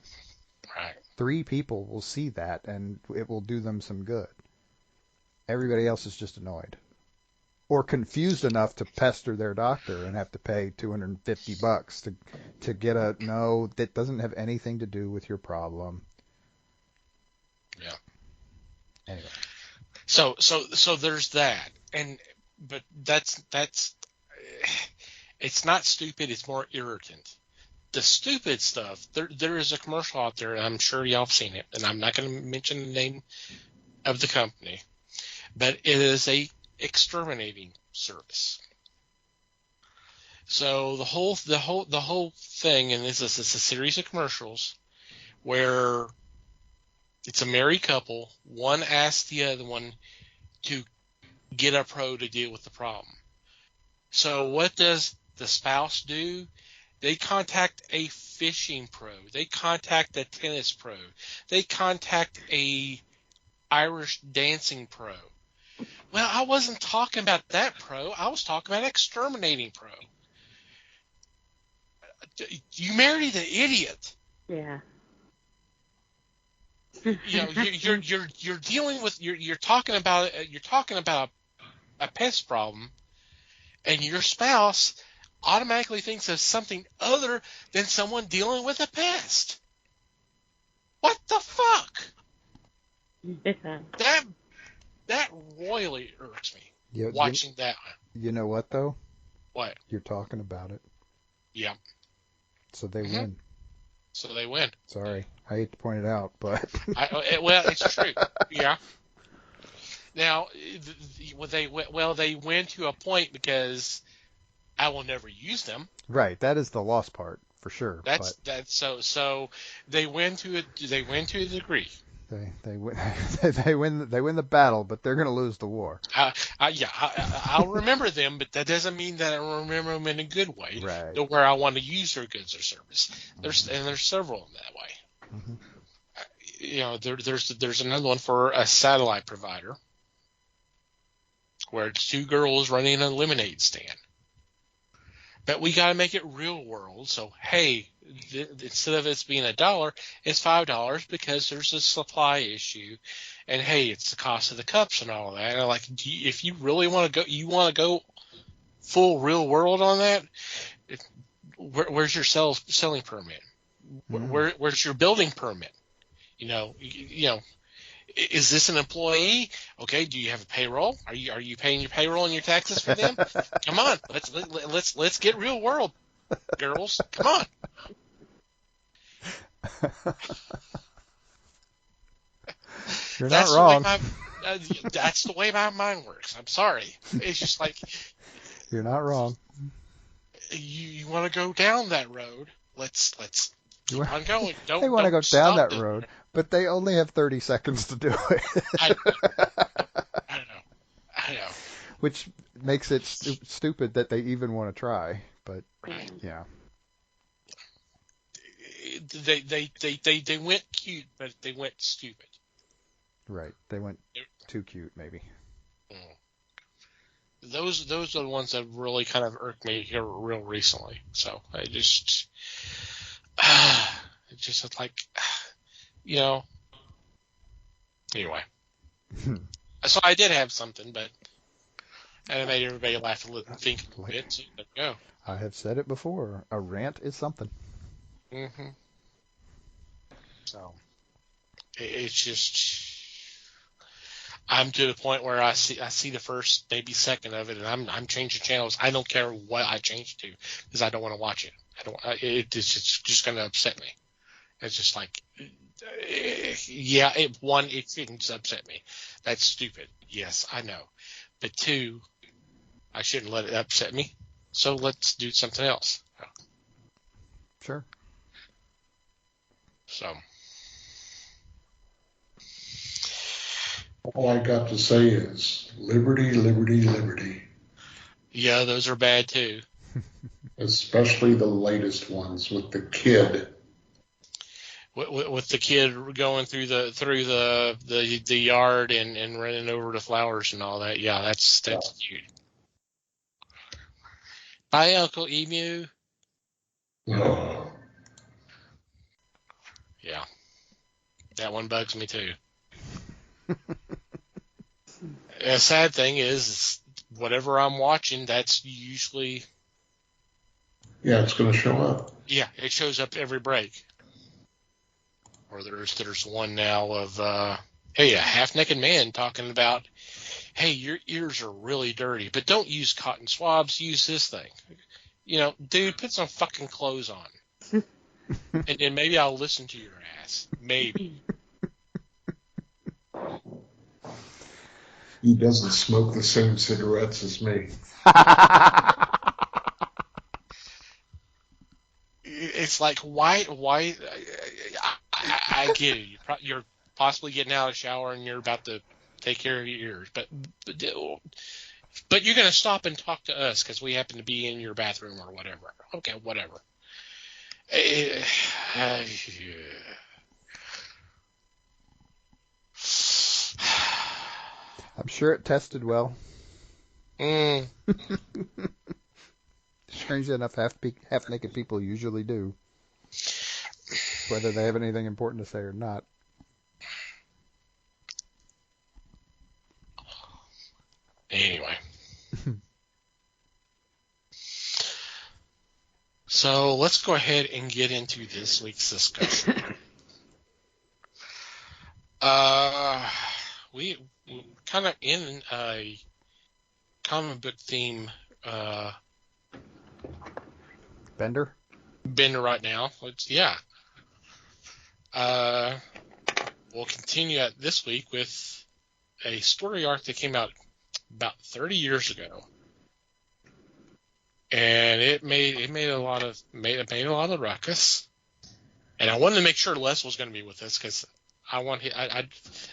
Right. 3 people will see that and it will do them some good. Everybody else is just annoyed or confused enough to pester their doctor and have to pay $250 to get a no, that doesn't have anything to do with your problem. Yeah. Anyway. So there's that. But that's it's not stupid, it's more irritant. The stupid stuff, there is a commercial out there, and I'm sure y'all have seen it, and I'm not going to mention the name of the company, but it is a exterminating service. So the whole thing, and this is a series of commercials where it's a married couple. One asks the other one to get a pro to deal with the problem. So what does the spouse do? They contact a fishing pro. They contact a tennis pro. They contact a Irish dancing pro. Well, I wasn't talking about that pro. I was talking about exterminating pro. You married an idiot. Yeah. You're dealing with you're talking about a pest problem, and your spouse automatically thinks of something other than someone dealing with a pest. What the fuck? That royally irks me. Watching that. You know what though? What? You're talking about it. Yeah. So they win. So they win. Sorry, I hate to point it out, but well, it's true. Yeah. Now, they win to a point because I will never use them. Right, that is the lost part for sure. That's so they win to a degree. They win they win the battle, but they're going to lose the war. I'll remember them, but that doesn't mean that I remember them in a good way, right? To where I want to use their goods or service. There's several in that way. There's another one for a satellite provider where it's 2 girls running a lemonade stand. But we got to make it real world. So, hey, instead of it being $1, it's $5 because there's a supply issue. And, hey, it's the cost of the cups and all that. And if you really want to go full real world on that, where's your selling permit? Where's your building permit? Is this an employee? Okay, do you have a payroll? Are you paying your payroll and your taxes for them? Come on, let's get real world, girls. Come on. You're not wrong. That's the way my mind works. I'm sorry. It's just like you're not wrong. You want to go down that road? Let's keep on going. They want to go down that road, but they only have 30 seconds to do it. I know. Which makes it stupid that they even want to try. But yeah. They went cute, but they went stupid. Right. They went too cute, maybe. Those are the ones that really kind of irked me here real recently. So I just, it just like, anyway. So I did have something, but and it made everybody laugh a little, think a little bit. So there we go. I have said it before. A rant is something. Mm-hmm. So it's just. I'm to the point where I see the first maybe second of it, and I'm changing channels. I don't care what I change to because I don't want to watch it. It's just going to upset me. It's just like, yeah, it shouldn't upset me. That's stupid. Yes, I know. But two, I shouldn't let it upset me. So let's do something else. Sure. So. All I got to say is liberty, liberty, liberty. Yeah, those are bad too. Especially the latest ones with the kid. With the kid going through the yard and running over the flowers and all that. Yeah, that's cute. Bye, Uncle Emu. Oh. Yeah, that one bugs me too. The sad thing is, whatever I'm watching, that's usually... Yeah, it's going to show up. Yeah, it shows up every break. Or there's one now of, hey, a half-naked man talking about, hey, your ears are really dirty, but don't use cotton swabs, use this thing. Dude, put some fucking clothes on. And then maybe I'll listen to your ass. Maybe. He doesn't smoke the same cigarettes as me. It's like, why? I get it. You're possibly getting out of the shower and you're about to take care of your ears, but you're going to stop and talk to us because we happen to be in your bathroom or whatever. Okay, whatever. I'm sure it tested well. Strangely enough, half-naked people usually do. Whether they have anything important to say or not. Anyway. So let's go ahead and get into this week's discussion. We kind of in a comic book theme Bender right now. We'll continue this week with a story arc that came out about 30 years ago, and it made a lot of ruckus. And I wanted to make sure Les was going to be with us because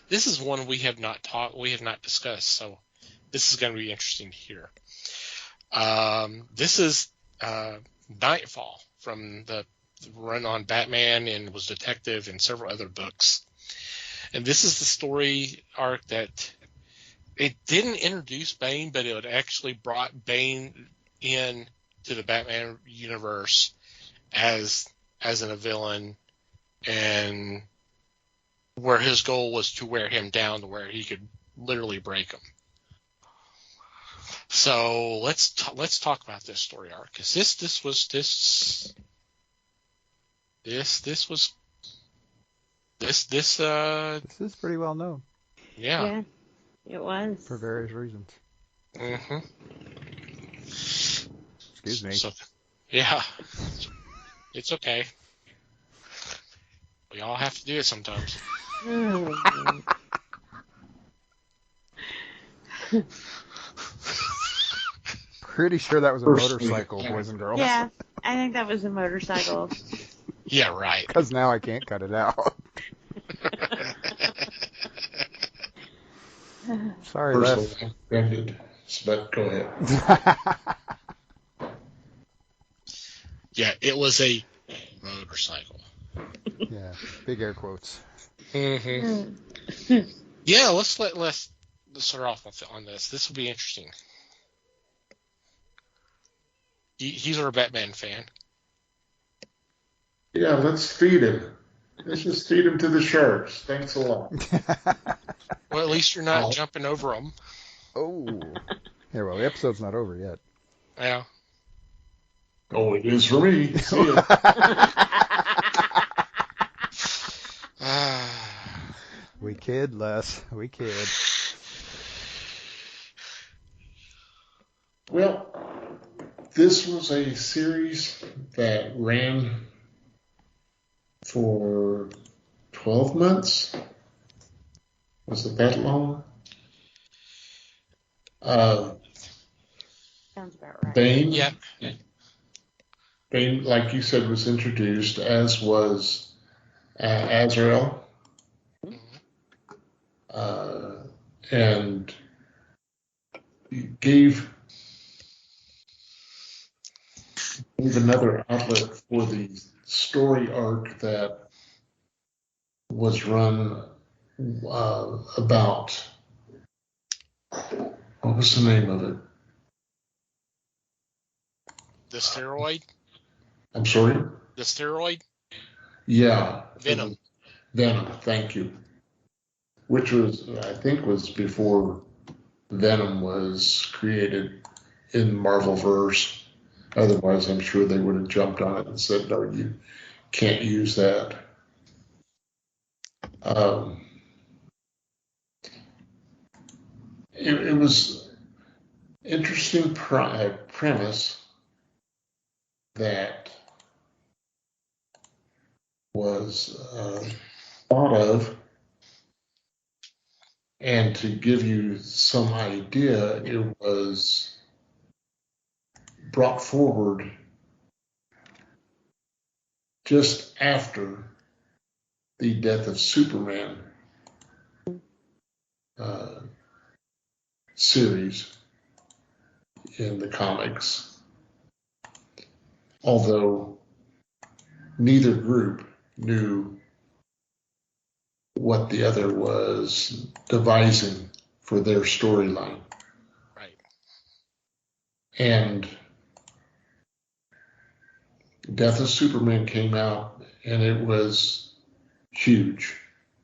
this is one we have not discussed, so this is going to be interesting to hear. This is Nightfall from the run on Batman and was detective in several other books. And this is the story arc that it didn't introduce Bane, but it actually brought Bane in to the Batman universe as a villain, and where his goal was to wear him down to where he could literally break him. So let's talk about this story arc, because this is pretty well known. Yeah, it was for various reasons. Mm-hmm. Excuse me. So, yeah, it's okay. We all have to do it sometimes. Pretty sure that was a motorcycle, boys and girls. Yeah, I think that was a motorcycle. Yeah, right. Because now I can't cut it out. Sorry, Les. Offended, but go ahead. Yeah, it was a motorcycle. Yeah, big air quotes. Mm-hmm. Yeah, let's let Les start off on this. This will be interesting. He's our Batman fan. Yeah, let's feed him. Let's just feed him to the sharks. Thanks a lot. Well, at least you're not jumping over them. Oh. Yeah, well, the episode's not over yet. Yeah. Oh, it is for me. See ya. We kid, Les. We kid. Well, this was a series that ran for 12 months. Was it that long? Sounds about right. Bane, Yeah. Bane, like you said, was introduced, as was Azrael. And gave another outlet for the story arc that was run about, what was the name of it? The steroid? I'm sorry? The steroid? Yeah. Venom. Venom, thank you. Which was, I think, was before Venom was created in Marvelverse. Otherwise, I'm sure they would have jumped on it and said, no, you can't use that. It was interesting premise that was thought of, and to give you some idea, it was brought forward just after the death of Superman series in the comics, although neither group knew what the other was devising for their storyline. Right. And Death of Superman came out, and it was huge.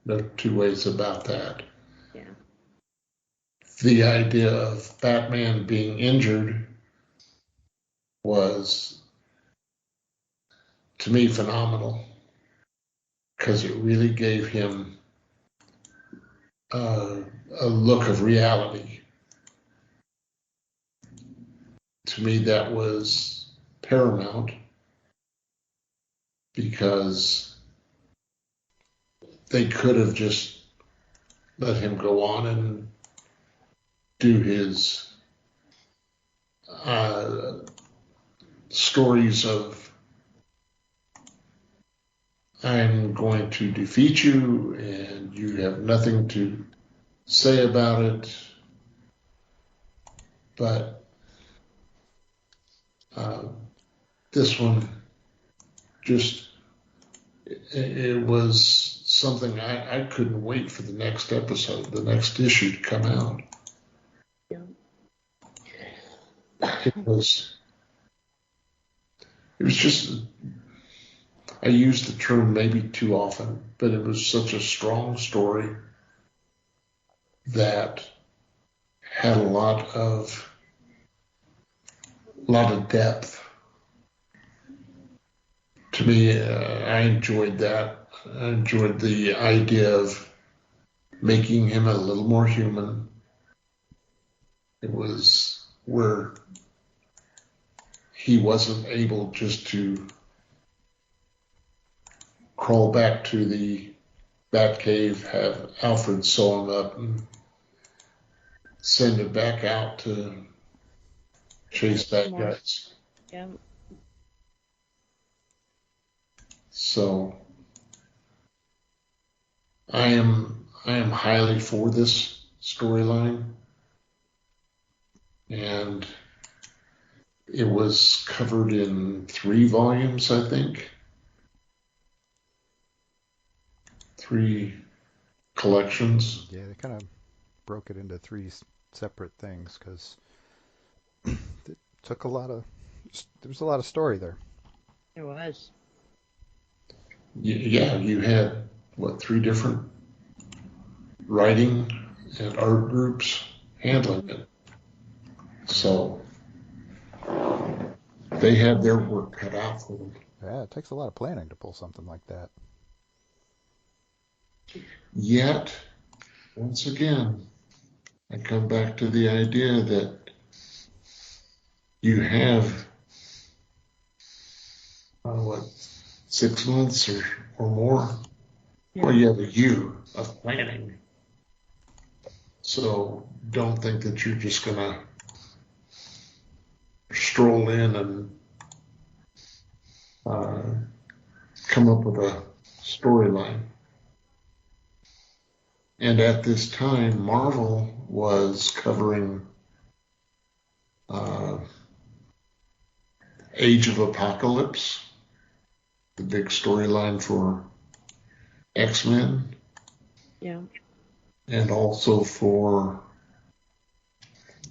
No two ways about that. Yeah. The idea of Batman being injured was, to me, phenomenal, because it really gave him a look of reality. To me, that was paramount, because they could have just let him go on and do his stories of, I'm going to defeat you and you have nothing to say about it. But this one just, it was something I couldn't wait for the next episode, the next issue to come out. Yeah. It was just, I use the term maybe too often, but it was such a strong story that had a lot of depth. To me, I enjoyed that. I enjoyed the idea of making him a little more human. It was where he wasn't able just to crawl back to the Batcave, have Alfred sew him up, and send him back out to chase bad guys. Yeah. So I am highly for this storyline, and it was covered in 3 volumes, I think. 3 collections. Yeah, they kind of broke it into three separate things because it took a lot of. There was a lot of story there. It was. Yeah, you had what, 3 different writing and art groups handling it. So they had their work cut out for them. Yeah, it takes a lot of planning to pull something like that. Yet, once again, I come back to the idea that you have, what, 6 months or more? Yeah. Well, you have a year of planning. So don't think that you're just going to stroll in and come up with a storyline. And at this time, Marvel was covering Age of Apocalypse, the big storyline for X-Men, Yeah. and also for,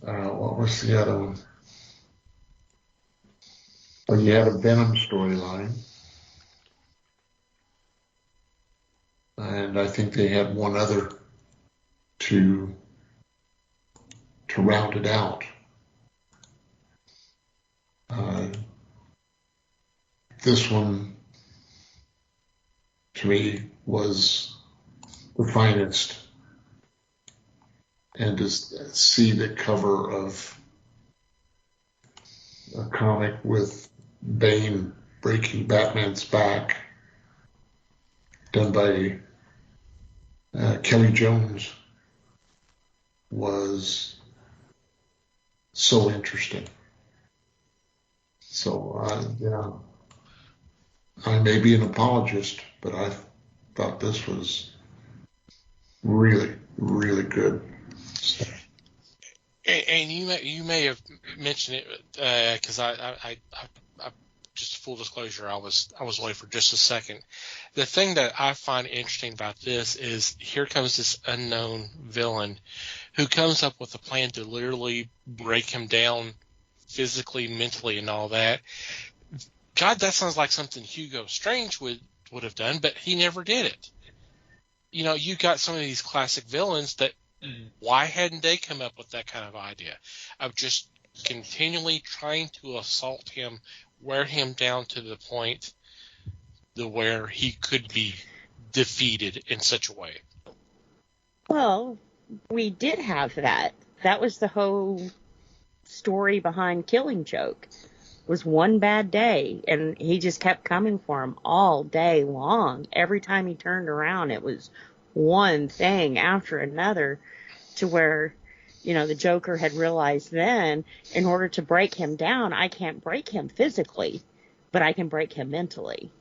what was the other one? Well, you had a Venom storyline. And I think they had one other to round it out. This one, to me, was the finest. And to see the cover of a comic with Bane breaking Batman's back, done by Kelly Jones, was so interesting. So, I may be an apologist, but I thought this was really, really good. And you may have mentioned it because I just full disclosure, I was away for just a second. The thing that I find interesting about this is here comes this unknown villain who comes up with a plan to literally break him down physically, mentally, and all that. God, that sounds like something Hugo Strange would have done, but he never did it. You know, you got some of these classic villains that why hadn't they come up with that kind of idea of just continually trying to assault him, wear him down to the point where he could be defeated in such a way? Well, we did have that. That was the whole story behind Killing Joke. Was one bad day, and he just kept coming for him all day long. Every time he turned around, it was one thing after another, to where, you know, the Joker had realized then, in order to break him down, I can't break him physically, but I can break him mentally.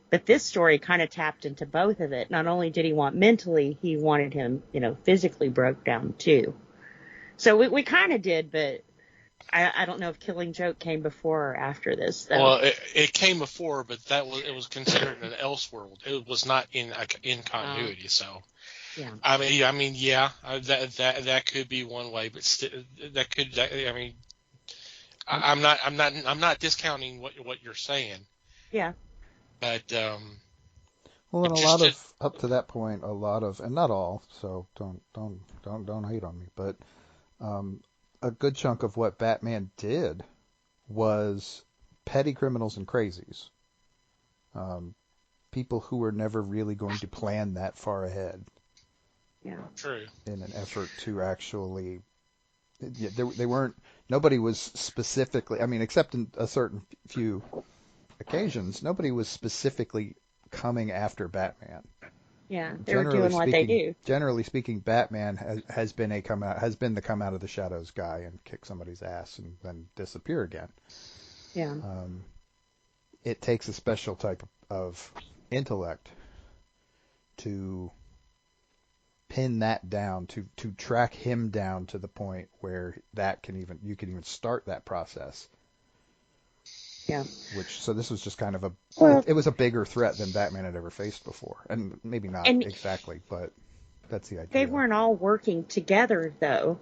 But this story kind of tapped into both of it. Not only did he want mentally, he wanted him, you know, physically broke down too. So we kind of did, but I don't know if Killing Joke came before or after this, though. Well, it came before, but it was considered an Elseworld. It was not in continuity. So, yeah. I mean, yeah, that could be one way, but I'm not discounting what you're saying. Yeah. But well, and a lot of up to that point, a lot of, and not all, so don't hate on me, but a good chunk of what Batman did was petty criminals and crazies. People who were never really going to plan that far ahead. Yeah. True. In an effort to actually, they weren't. Nobody was specifically. I mean, except in a certain few occasions, nobody was specifically coming after Batman. Yeah, they were doing what they do. Generally speaking, Batman has been the come out of the shadows guy and kick somebody's ass and then disappear again. Yeah. It takes a special type of intellect to pin that down, to track him down to the point where you can even start that process. Yeah. So this was just kind of it was a bigger threat than Batman had ever faced before, and maybe not exactly, but That's the idea. They weren't all working together, though.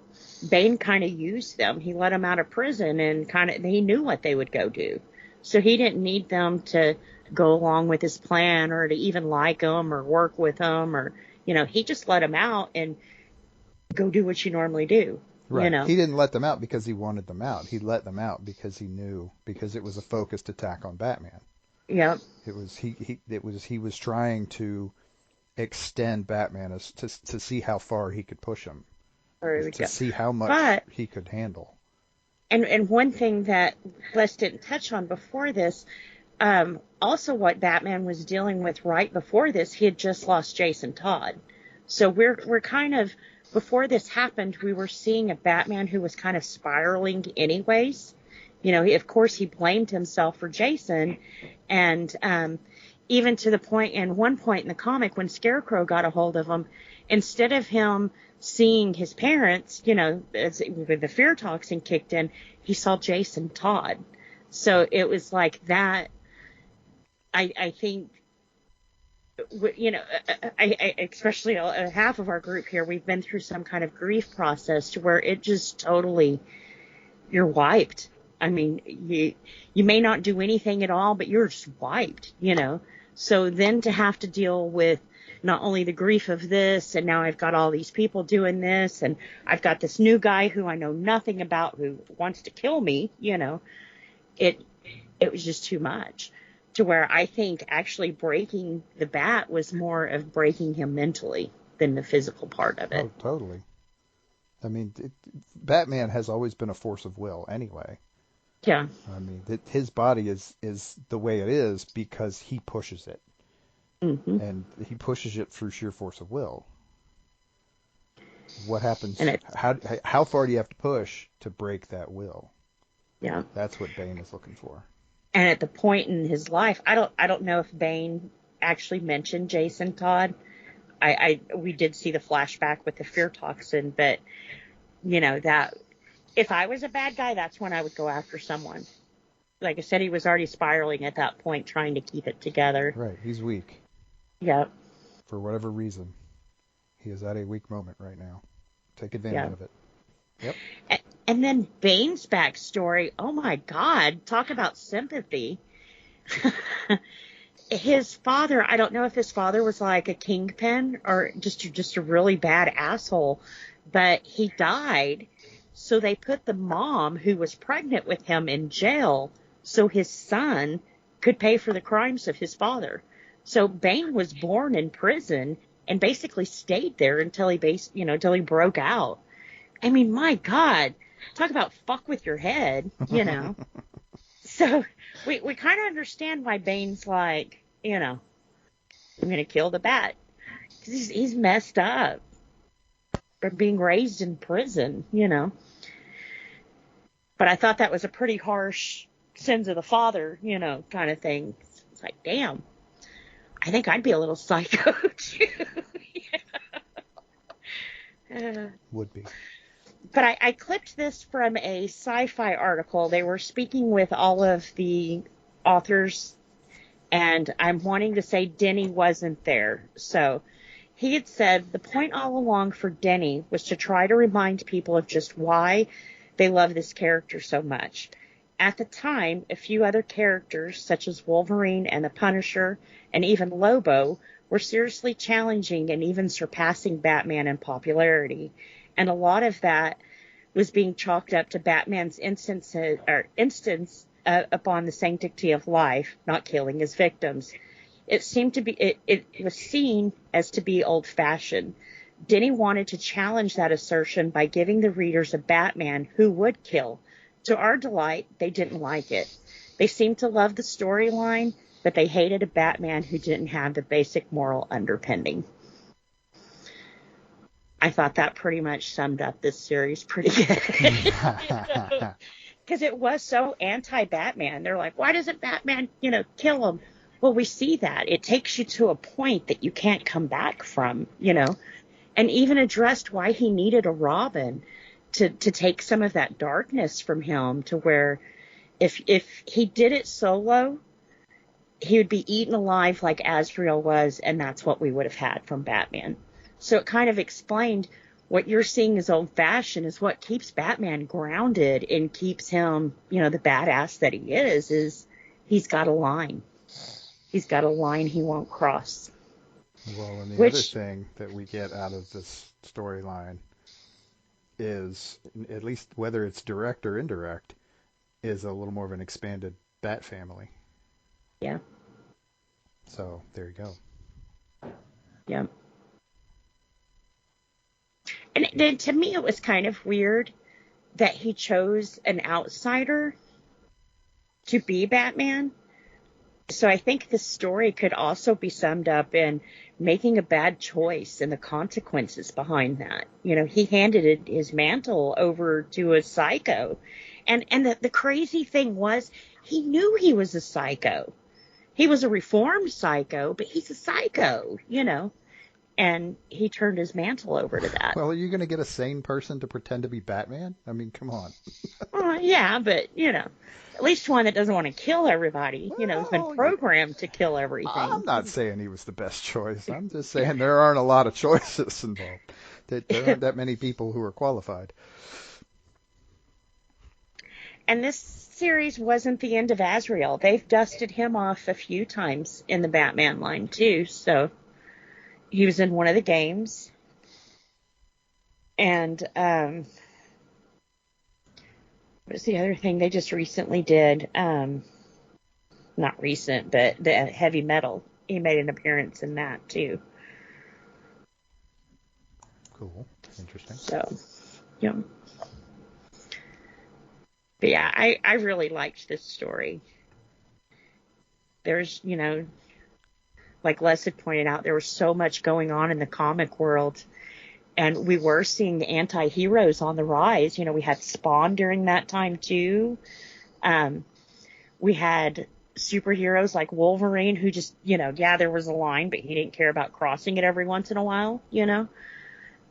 Bane kind of used them. He let them out of prison and he knew what they would go do. So he didn't need them to go along with his plan or to even like them or work with them or, he just let them out and go do what you normally do. Right. He didn't let them out because he wanted them out. He let them out because he knew, because it was a focused attack on Batman. Yep. He was trying to extend Batman to see how far he could push him, to see how much he could handle. And one thing that Les didn't touch on before this, also what Batman was dealing with right before this, he had just lost Jason Todd. So we're kind of, before this happened, we were seeing a Batman who was kind of spiraling anyways. Of course he blamed himself for Jason, and even to the point, in one point in the comic, when Scarecrow got a hold of him, instead of him seeing his parents, as the fear toxin kicked in, he saw Jason Todd. So it was like that. I think, especially half of our group here, we've been through some kind of grief process to where it just totally, you're wiped. I mean, you may not do anything at all, but you're just wiped, So then to have to deal with not only the grief of this, and now I've got all these people doing this, and I've got this new guy who I know nothing about who wants to kill me, it was just too much. To where I think actually breaking the Bat was more of breaking him mentally than the physical part of it. Oh, totally. I mean, Batman has always been a force of will anyway. Yeah. I mean, his body is the way it is because he pushes it. Mm-hmm. And he pushes it through sheer force of will. What happens? How far do you have to push to break that will? Yeah. That's what Bane is looking for. And at the point in his life, I don't know if Bane actually mentioned Jason Todd. We did see the flashback with the fear toxin, but that if I was a bad guy, that's when I would go after someone. Like I said, he was already spiraling at that point, trying to keep it together. Right, he's weak. Yep. For whatever reason, he is at a weak moment right now. Take advantage of it. Yep. And then Bane's backstory, oh my God, talk about sympathy. His father, I don't know if his father was like a kingpin or just a really bad asshole, but he died. So they put the mom who was pregnant with him in jail so his son could pay for the crimes of his father. So Bane was born in prison and basically stayed there until he broke out. I mean, my God, talk about fuck with your head, So we kind of understand why Bane's like, I'm going to kill the Bat. Because he's messed up from being raised in prison, But I thought that was a pretty harsh sins of the father, kind of thing. It's like, damn, I think I'd be a little psycho too. Would be. But I clipped this from a sci-fi article. They were speaking with all of the authors, and I'm wanting to say Denny wasn't there. So he had said the point all along for Denny was to try to remind people of just why they love this character so much. At the time, a few other characters, such as Wolverine and the Punisher, and even Lobo, were seriously challenging and even surpassing Batman in popularity. And a lot of that was being chalked up to Batman's insistence upon the sanctity of life, not killing his victims. It seemed to be, it was seen as to be old-fashioned. Denny wanted to challenge that assertion by giving the readers a Batman who would kill. To our delight, they didn't like it. They seemed to love the storyline, but they hated a Batman who didn't have the basic moral underpinning. I thought that pretty much summed up this series pretty good. Because it was so anti-Batman. They're like, why doesn't Batman, kill him? Well, we see that. It takes you to a point that you can't come back from, And even addressed why he needed a Robin to take some of that darkness from him, to where if he did it solo, he would be eaten alive like Azrael was, and that's what we would have had from Batman. So it kind of explained what you're seeing as old-fashioned is what keeps Batman grounded and keeps him, the badass that he is he's got a line. He's got a line he won't cross. Well, and the other thing that we get out of this storyline is, at least whether it's direct or indirect, is a little more of an expanded Bat family. Yeah. So there you go. Yeah. And to me, it was kind of weird that he chose an outsider to be Batman. So I think the story could also be summed up in making a bad choice and the consequences behind that. He handed his mantle over to a psycho. And the crazy thing was, he knew he was a psycho. He was a reformed psycho, but he's a psycho, And he turned his mantle over to that. Well, are you going to get a sane person to pretend to be Batman? I mean, come on. Yeah, but, at least one that doesn't want to kill everybody. He's been programmed to kill everything. I'm not saying he was the best choice. I'm just saying there aren't a lot of choices involved. There aren't that many people who are qualified. And this series wasn't the end of Azrael. They've dusted him off a few times in the Batman line, too. So he was in one of the games. And what was the other thing they just recently did? Not recent, but the Heavy Metal. He made an appearance in that, too. Cool. Interesting. So, yeah. But yeah, I really liked this story. There's, like Les had pointed out, there was so much going on in the comic world. And we were seeing the anti-heroes on the rise. We had Spawn during that time, too. We had superheroes like Wolverine who just, there was a line, but he didn't care about crossing it every once in a while,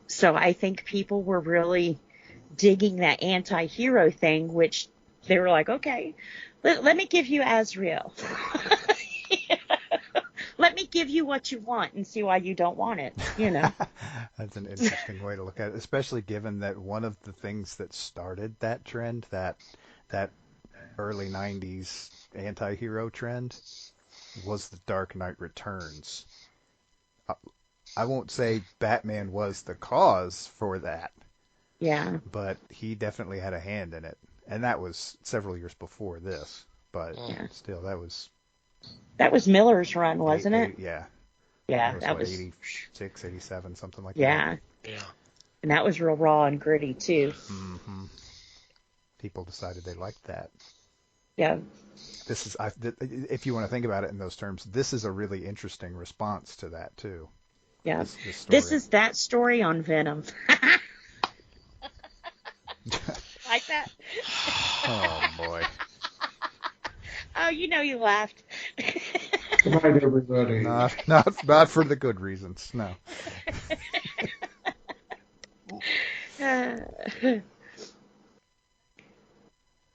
So I think people were really digging that anti-hero thing, which they were like, okay, let me give you Azrael. Let me give you what you want and see why you don't want it, That's an interesting way to look at it, especially given that one of the things that started that trend, that early 90s anti-hero trend, was the Dark Knight Returns. I won't say Batman was the cause for that. Yeah. But he definitely had a hand in it. And that was several years before this. But still, that was Miller's run, wasn't it? Yeah. Yeah, that was 86, 87, something like that. Yeah. And that was real raw and gritty, too. Mm-hmm. People decided they liked that. Yeah. This is, if you want to think about it in those terms, this is a really interesting response to that, too. Yeah. This is that story on Venom. Like that? Oh, boy. Oh, you laughed. Good night, everybody. Not for the good reasons, no.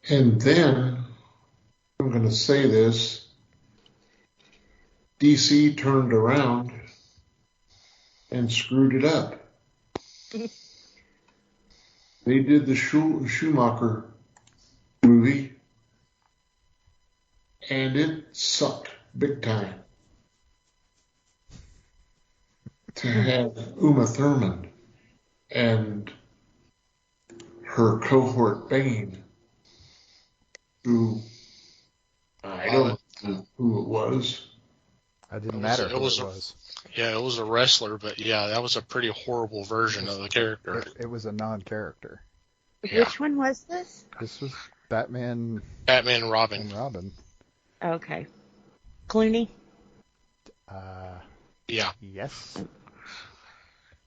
And then, I'm going to say this, DC turned around and screwed it up. They did the Schumacher movie, and it sucked big time. To have Uma Thurman and her cohort Bane, who I don't know who it was. It didn't matter who it was. Yeah, it was a wrestler, but yeah, that was a pretty horrible version of the character. It was a non-character. Which one was this? This was Batman and Robin. Okay. Clooney? Yeah. Yes.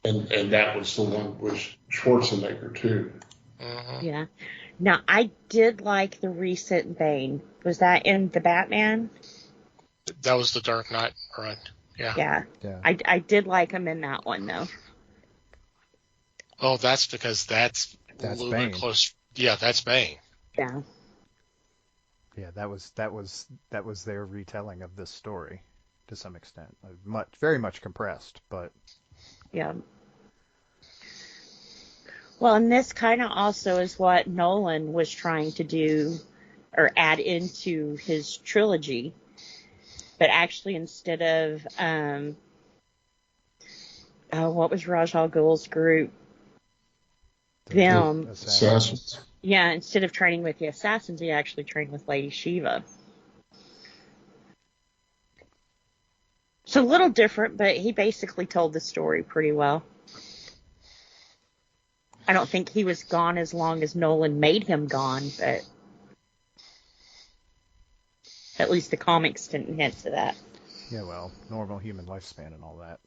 And that was the one with Schwarzenegger, too. Mm-hmm. Yeah. Now, I did like the recent Bane. Was that in the Batman? That was the Dark Knight run. Yeah. I did like him in that one, though. Oh, that's because that's a little Bane. bit close. Yeah, that's Bane. Yeah. Yeah, that was their retelling of this story to some extent. Very much compressed, but Yeah. Well, and this kind of also is what Nolan was trying to do or add into his trilogy. But actually, instead of, what was Raj Al Ghul's group? Them. Assassins. Yeah, instead of training with the assassins, he actually trained with Lady Shiva. So a little different, but he basically told the story pretty well. I don't think he was gone as long as Nolan made him gone, but at least the comics didn't hint to that. Yeah, well, normal human lifespan and all that.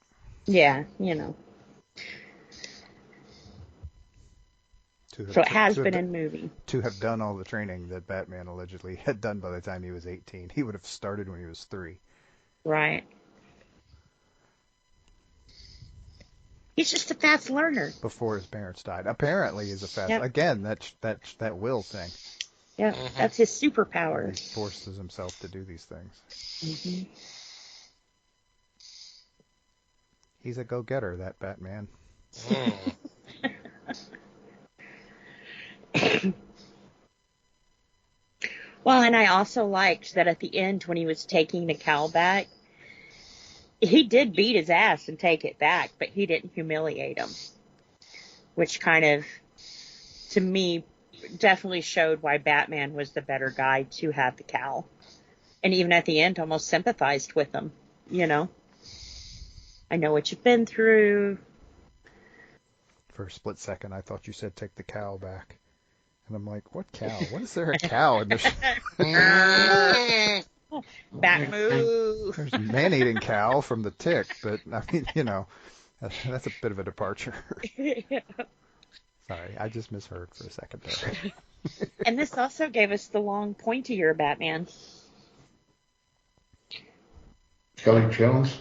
Yeah, you know. So it has been in movie. To have done all the training that Batman allegedly had done by the time he was 18. He would have started when he was 3. Right. He's just a fast learner. Before his parents died. Apparently he's a fast... Yep. Again, that will thing. Yeah, that's his superpower. He forces himself to do these things. Mm-hmm. He's a go-getter, that Batman. Well, and I also liked that at the end when he was taking the cowl back, he did beat his ass and take it back, but he didn't humiliate him. Which kind of, to me, definitely showed why Batman was the better guy to have the cowl. And even at the end, almost sympathized with him, you know. I know what you've been through. For a split second, I thought you said take the cow back. And I'm like, what cow? What is there a cow in this? Back move. There's man-eating cow from The Tick, but I mean, you know, that's a bit of a departure. Sorry, I just misheard for a second there. And this also gave us the long pointy-ear Batman. Kelly Jones?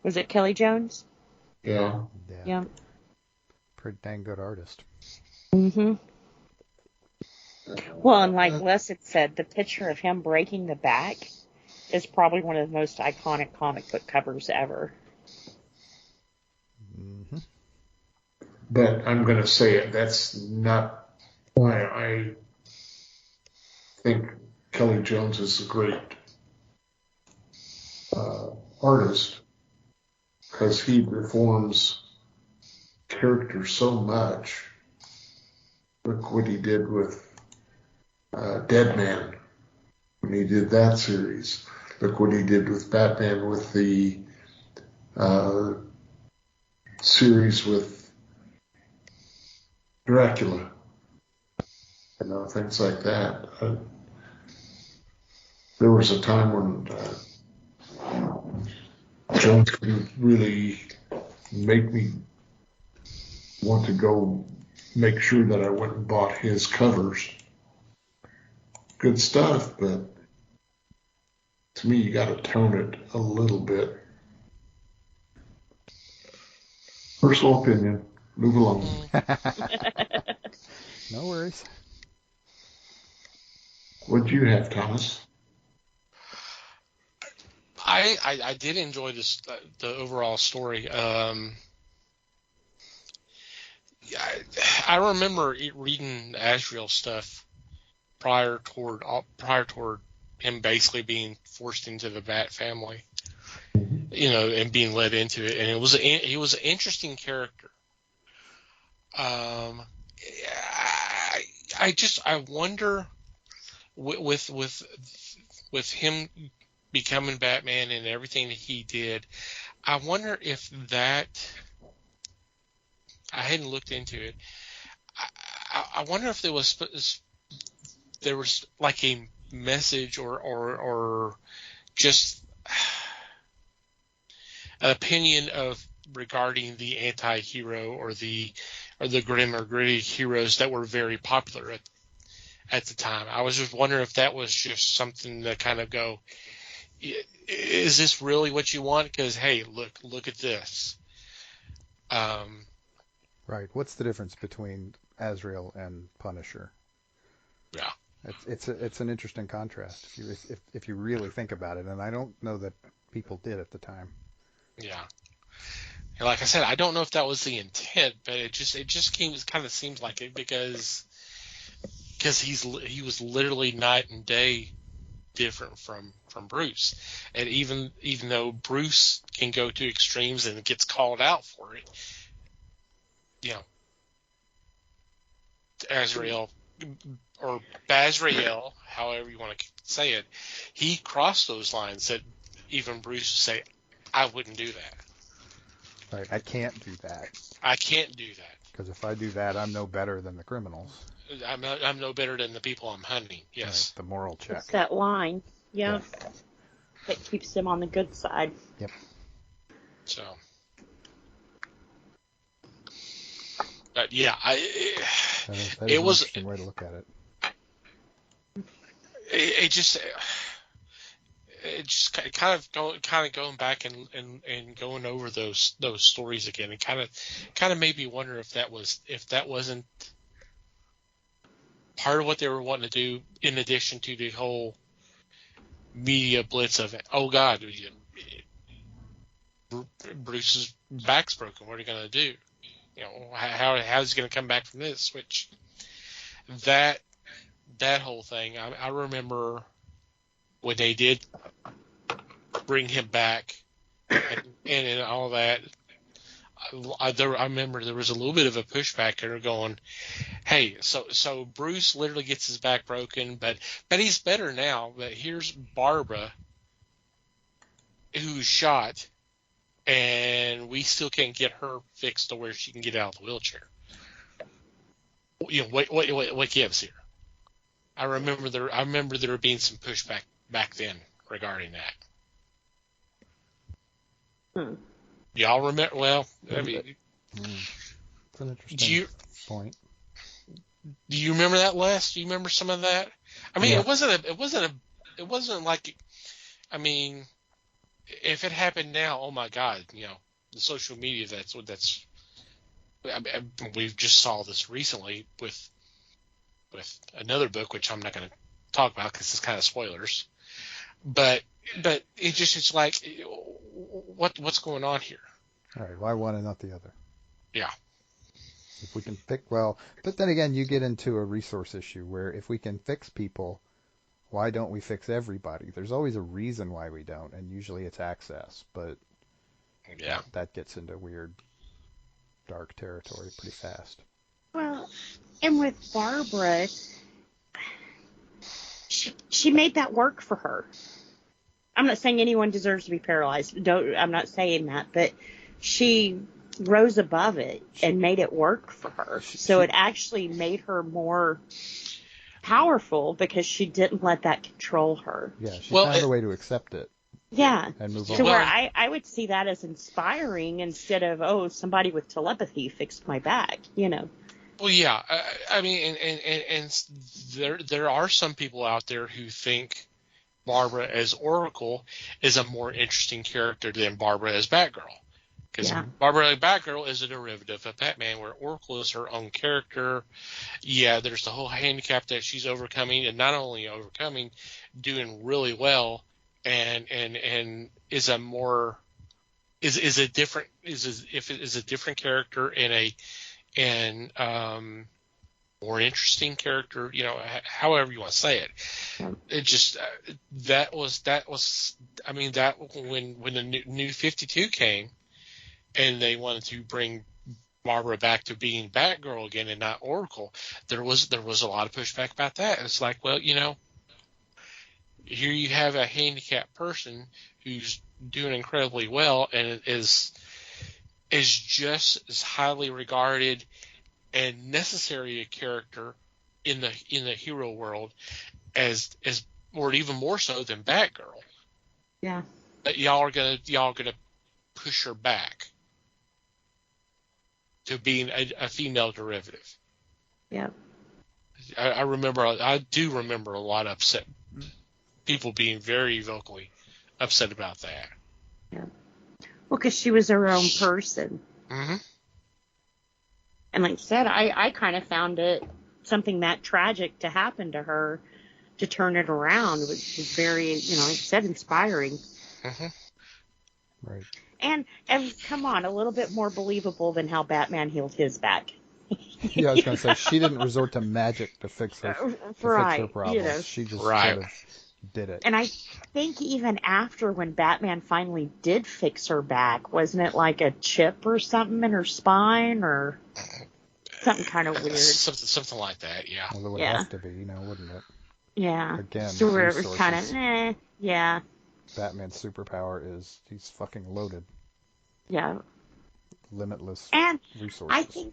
Was it Kelly Jones? Yeah. Yeah. Pretty dang good artist. Mm-hmm. Well, and like Les had said, the picture of him breaking the back is probably one of the most iconic comic book covers ever. Mm-hmm. But I'm going to say it. That's not why I think Kelly Jones is a great artist, because he reforms characters so much. Look what he did with Dead Man when he did that series. Look what he did with Batman with the series with Dracula. You know, things like that. There was a time when Jones could really make me want to go make sure that I went and bought his covers. Good stuff, but to me, you got to tone it a little bit. Personal opinion. Move along. No worries. What'd you have, Thomas? I did enjoy this the overall story. I remember reading Azrael stuff prior toward him basically being forced into the Bat family, you know, and being led into it, and he was an interesting character. I wonder with him becoming Batman and everything that he did, I wonder if that, I hadn't looked into it. I wonder if there was like a message or just an opinion of regarding the anti-hero or the grim or gritty heroes that were very popular at the time. I was just wondering if that was just something to kind of go, is this really what you want? Because, hey, look at this. Right. What's the difference between Azrael and Punisher? Yeah. It's an interesting contrast if you really think about it, and I don't know that people did at the time. Yeah. And like I said, I don't know if that was the intent, but it just kind of seems like it because he was literally night and day different from Bruce. And even though Bruce can go to extremes and gets called out for it, you know, Azrael or Bazrael, however you want to say it, he crossed those lines that even Bruce would say, I wouldn't do that. Right, I can't do that. I can't do that. Because if I do that, I'm no better than the criminals. I'm no better than the people I'm hunting. Yes. Right, the moral check. It's that line. Yeah. That keeps them on the good side. Yep. So. But yeah, That is it an was interesting way to look at it. It just kind of going back and going over those stories again, and kind of made me wonder if that wasn't part of what they were wanting to do, in addition to the whole media blitz of it. Oh God, Bruce's back's broken. What are you going to do? You know, how's he going to come back from this? Which that whole thing, I remember when they did bring him back and all that. I remember there was a little bit of a pushback there going, hey, so Bruce literally gets his back broken, but he's better now. But here's Barbara, who's shot, and we still can't get her fixed to where she can get out of the wheelchair. You know, what gives here? I remember there being some pushback back then regarding that. Y'all remember? Well, I mean, it's an interesting point. Do you remember that, Les? Do you remember some of that? I mean, Yeah. it wasn't like, I mean, if it happened now, oh my God, you know, the social media. I mean, we just saw this recently with another book, which I'm not going to talk about because it's kind of spoilers. But it's like, what's going on here? All right, why one and not the other? Yeah. If we can but then again, you get into a resource issue where if we can fix people, why don't we fix everybody? There's always a reason why we don't, and usually it's access. But yeah, that gets into weird, dark territory pretty fast. Well, and with Barbara, she made that work for her. I'm not saying anyone deserves to be paralyzed. I'm not saying that, but she rose above it and made it work for her. So it actually made her more powerful because she didn't let that control her. Yeah, she found a way to accept it. Yeah. And move to on. where I would see that as inspiring instead of, oh, somebody with telepathy fixed my back, you know. Well, yeah. I mean, and there are some people out there who think Barbara as Oracle is a more interesting character than Barbara as Batgirl. Because Barbara as Batgirl is a derivative of Batman, where Oracle is her own character. Yeah, there's the whole handicap that she's overcoming, and not only overcoming, doing really well, and is a different character and more interesting character, you know, however you want to say it. It just that was I mean, that when the new 52 came and they wanted to bring Barbara back to being Batgirl again and not Oracle, there was a lot of pushback about that. It's like, well, you know, here you have a handicapped person who's doing incredibly well and is just as highly regarded and necessary a character in the hero world as or even more so than Batgirl. Yeah. But y'all are gonna push her back to being a female derivative. Yeah. I do remember a lot of upset people being very vocally upset about that. Yeah. Well, because she was her own person. Mm-hmm. And like I said, I kind of found it something that tragic to happen to her to turn it around, which was very, you know, like I said, inspiring. Mm-hmm. Right. And come on, a little bit more believable than how Batman healed his back. Yeah, I was going to say she didn't resort to magic to fix her Right, problems. She just Right. sort of did it. And I think even after when Batman finally did fix her back, wasn't it like a chip or something in her spine or something kind of weird? Something like that, yeah. Well, it would Yeah. have to be, wouldn't it? Yeah. Again, So where it was kind of, resources. yeah, Batman's superpower is he's fucking loaded, yeah. limitless And resources.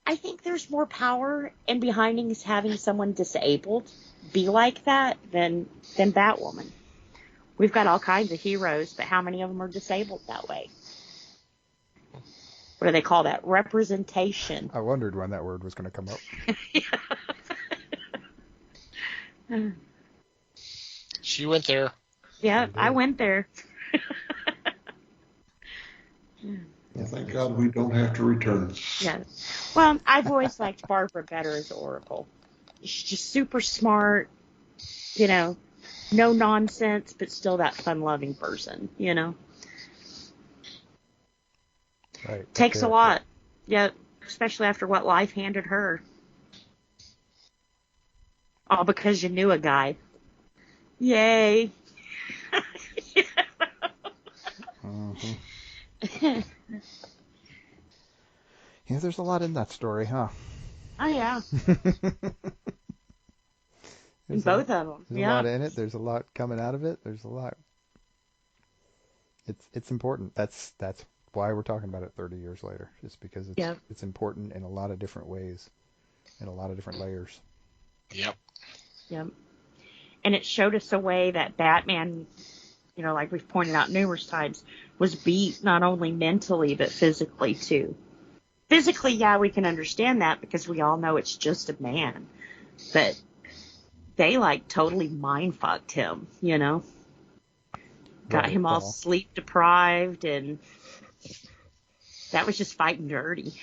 I think there's more power in behind having someone disabled be like that than Batwoman. We've got all kinds of heroes, but how many of them are disabled that way? What do they call that? Representation. I wondered when that word was going to come up. She went there. Yeah, I went there. Well, thank God we don't have to return. Yeah. Well, I've always liked Barbara better as Oracle. She's just super smart, no nonsense, but still that fun-loving person, Right. Takes a lot. Yeah, especially after what life handed her. All because you knew a guy. Yay. Mm-hmm. Yeah, there's a lot in that story, huh? Oh, yeah. There's Both of them. There's Yeah. a lot in it. There's a lot coming out of it. There's a lot. It's important. That's why we're talking about it 30 years later, just because it's important in a lot of different ways, in a lot of different layers. Yep. Yep. And it showed us a way that Batman, like we've pointed out numerous times, was beat not only mentally but physically too. Physically, yeah, we can understand that because we all know it's just a man. But they totally mind fucked him, Got Right, him all well, sleep deprived, and that was just fighting dirty.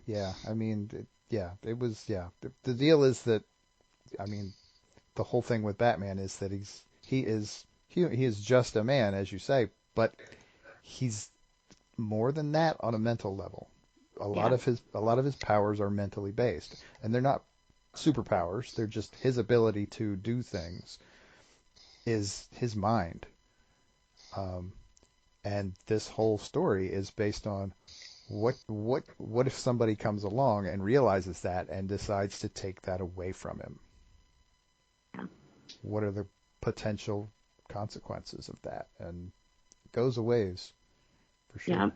Yeah, I mean, it was, yeah. The deal is that, I mean, the whole thing with Batman is that he is just a man, as you say, but he's more than that on a mental level. A lot of his powers are mentally based, and they're not superpowers. They're just his ability to do things is his mind. And this whole story is based on what if somebody comes along and realizes that and decides to take that away from him? Yeah. What are the potential consequences of that? And it goes a ways, for sure. Yeah.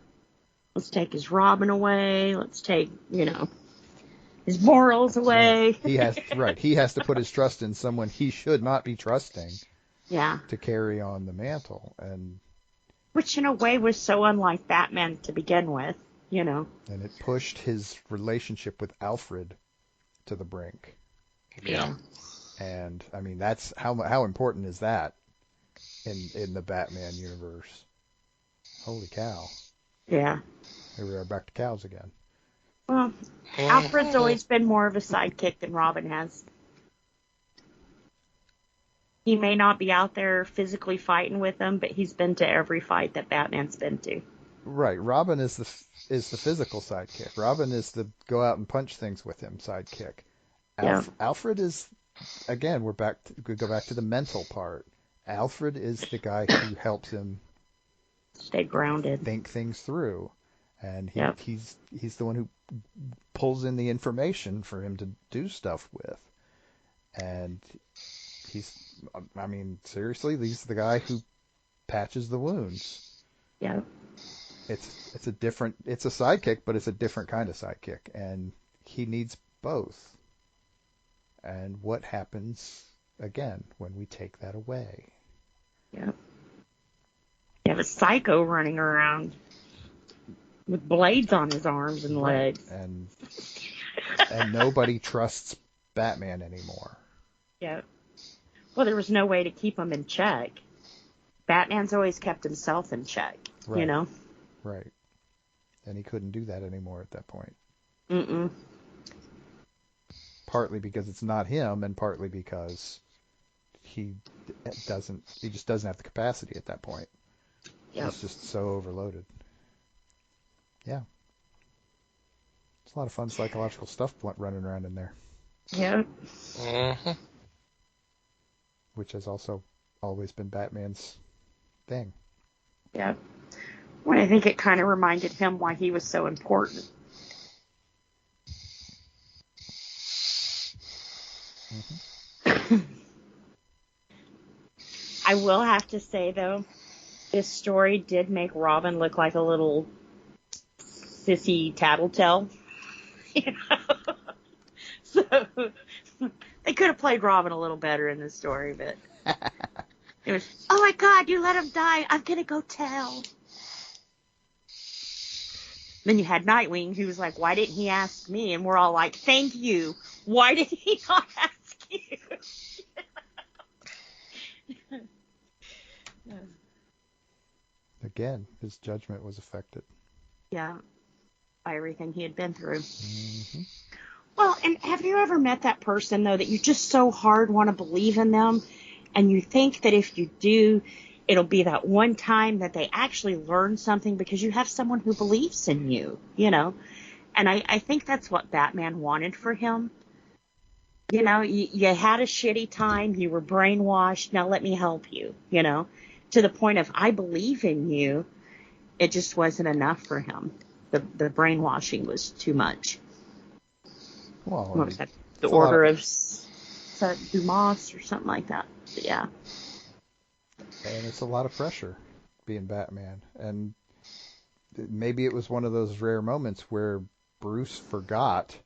Let's take his Robin away. Let's take, his morals away. Right. He has to put his trust in someone he should not be trusting. Yeah. To carry on the mantle, and which in a way was so unlike Batman to begin with, And it pushed his relationship with Alfred to the brink. Yeah. And I mean, that's how important is that in the Batman universe? Holy cow! Yeah. Here we are back to cows again. Well, Alfred's always been more of a sidekick than Robin has. He may not be out there physically fighting with them, but he's been to every fight that Batman's been to. Right. Robin is the physical sidekick. Robin is the go out and punch things with him sidekick. Alfred is, again, we go back to the mental part. Alfred is the guy who helps him stay grounded, think things through, and he's the one who pulls in the information for him to do stuff with, and seriously, he's the guy who patches the wounds. Yeah. It's a sidekick, but it's a different kind of sidekick, and he needs both. And what happens again when we take that away? Yeah. You have a psycho running around with blades on his arms and legs. And nobody trusts Batman anymore. Yeah. Well, there was no way to keep him in check. Batman's always kept himself in check, Right. Right. And he couldn't do that anymore at that point. Mm-mm. Partly because it's not him, and partly because he just doesn't have the capacity at that point. Yep. He's just so overloaded. Yeah. It's a lot of fun psychological stuff running around in there, Yeah. Mm-hmm. which has also always been Batman's thing. Yeah. Well, I think it kind of reminded him why he was so important. I will have to say, though, this story did make Robin look like a little sissy tattletale. You know? So they could have played Robin a little better in this story, but it was, oh my God, you let him die. I'm going to go tell. Then you had Nightwing, who was like, why didn't he ask me? And we're all like, thank you. Why did he not ask you? Again, his judgment was affected. Yeah, by everything he had been through. Mm-hmm. Well, and have you ever met that person, though, that you just so hard want to believe in them, and you think that if you do, it'll be that one time that they actually learn something because you have someone who believes in you, you know? And I think that's what Batman wanted for him. You know, you had a shitty time, you were brainwashed, now let me help you, you know? To the point of, I believe in you, it just wasn't enough for him. The brainwashing was too much. Well, What was that? The it's a lot Order of Dumas or something like that. But yeah. and it's a lot of pressure being Batman. And maybe it was one of those rare moments where Bruce forgot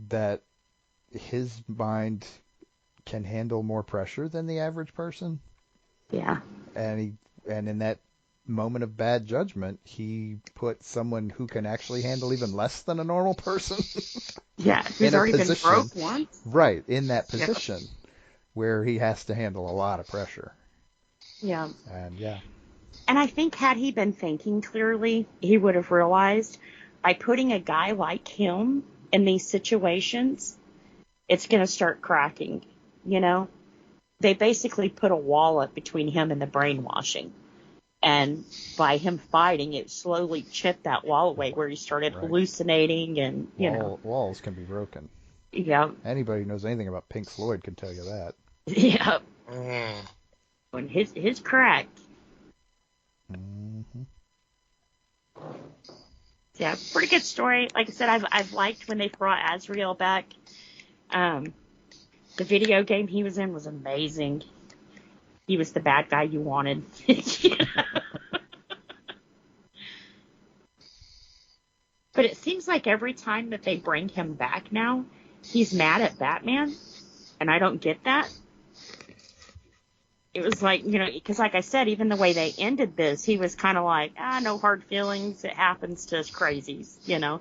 that his mind can handle more pressure than the average person. Yeah. And in that moment of bad judgment, he put someone who can actually handle even less than a normal person. Yeah. Who's already been broke once. Right, in that position where he has to handle a lot of pressure. Yeah. And yeah. And I think had he been thinking clearly, he would have realized by putting a guy like him in these situations, it's going to start cracking, you know? They basically put a wall up between him and the brainwashing. And by him fighting, it slowly chipped that wall away where he started hallucinating and, you know. Walls can be broken. Yeah. Anybody who knows anything about Pink Floyd can tell you that. Yeah. Mm. When his cracked. Mm-hmm. Yeah, pretty good story. Like I said, I've liked when they brought Azrael back. The video game he was in was amazing. He was the bad guy you wanted. But it seems like every time that they bring him back now, he's mad at Batman, and I don't get that. It was like, you know, because like I said, even the way they ended this, he was kind of like, no hard feelings. It happens to us crazies, you know.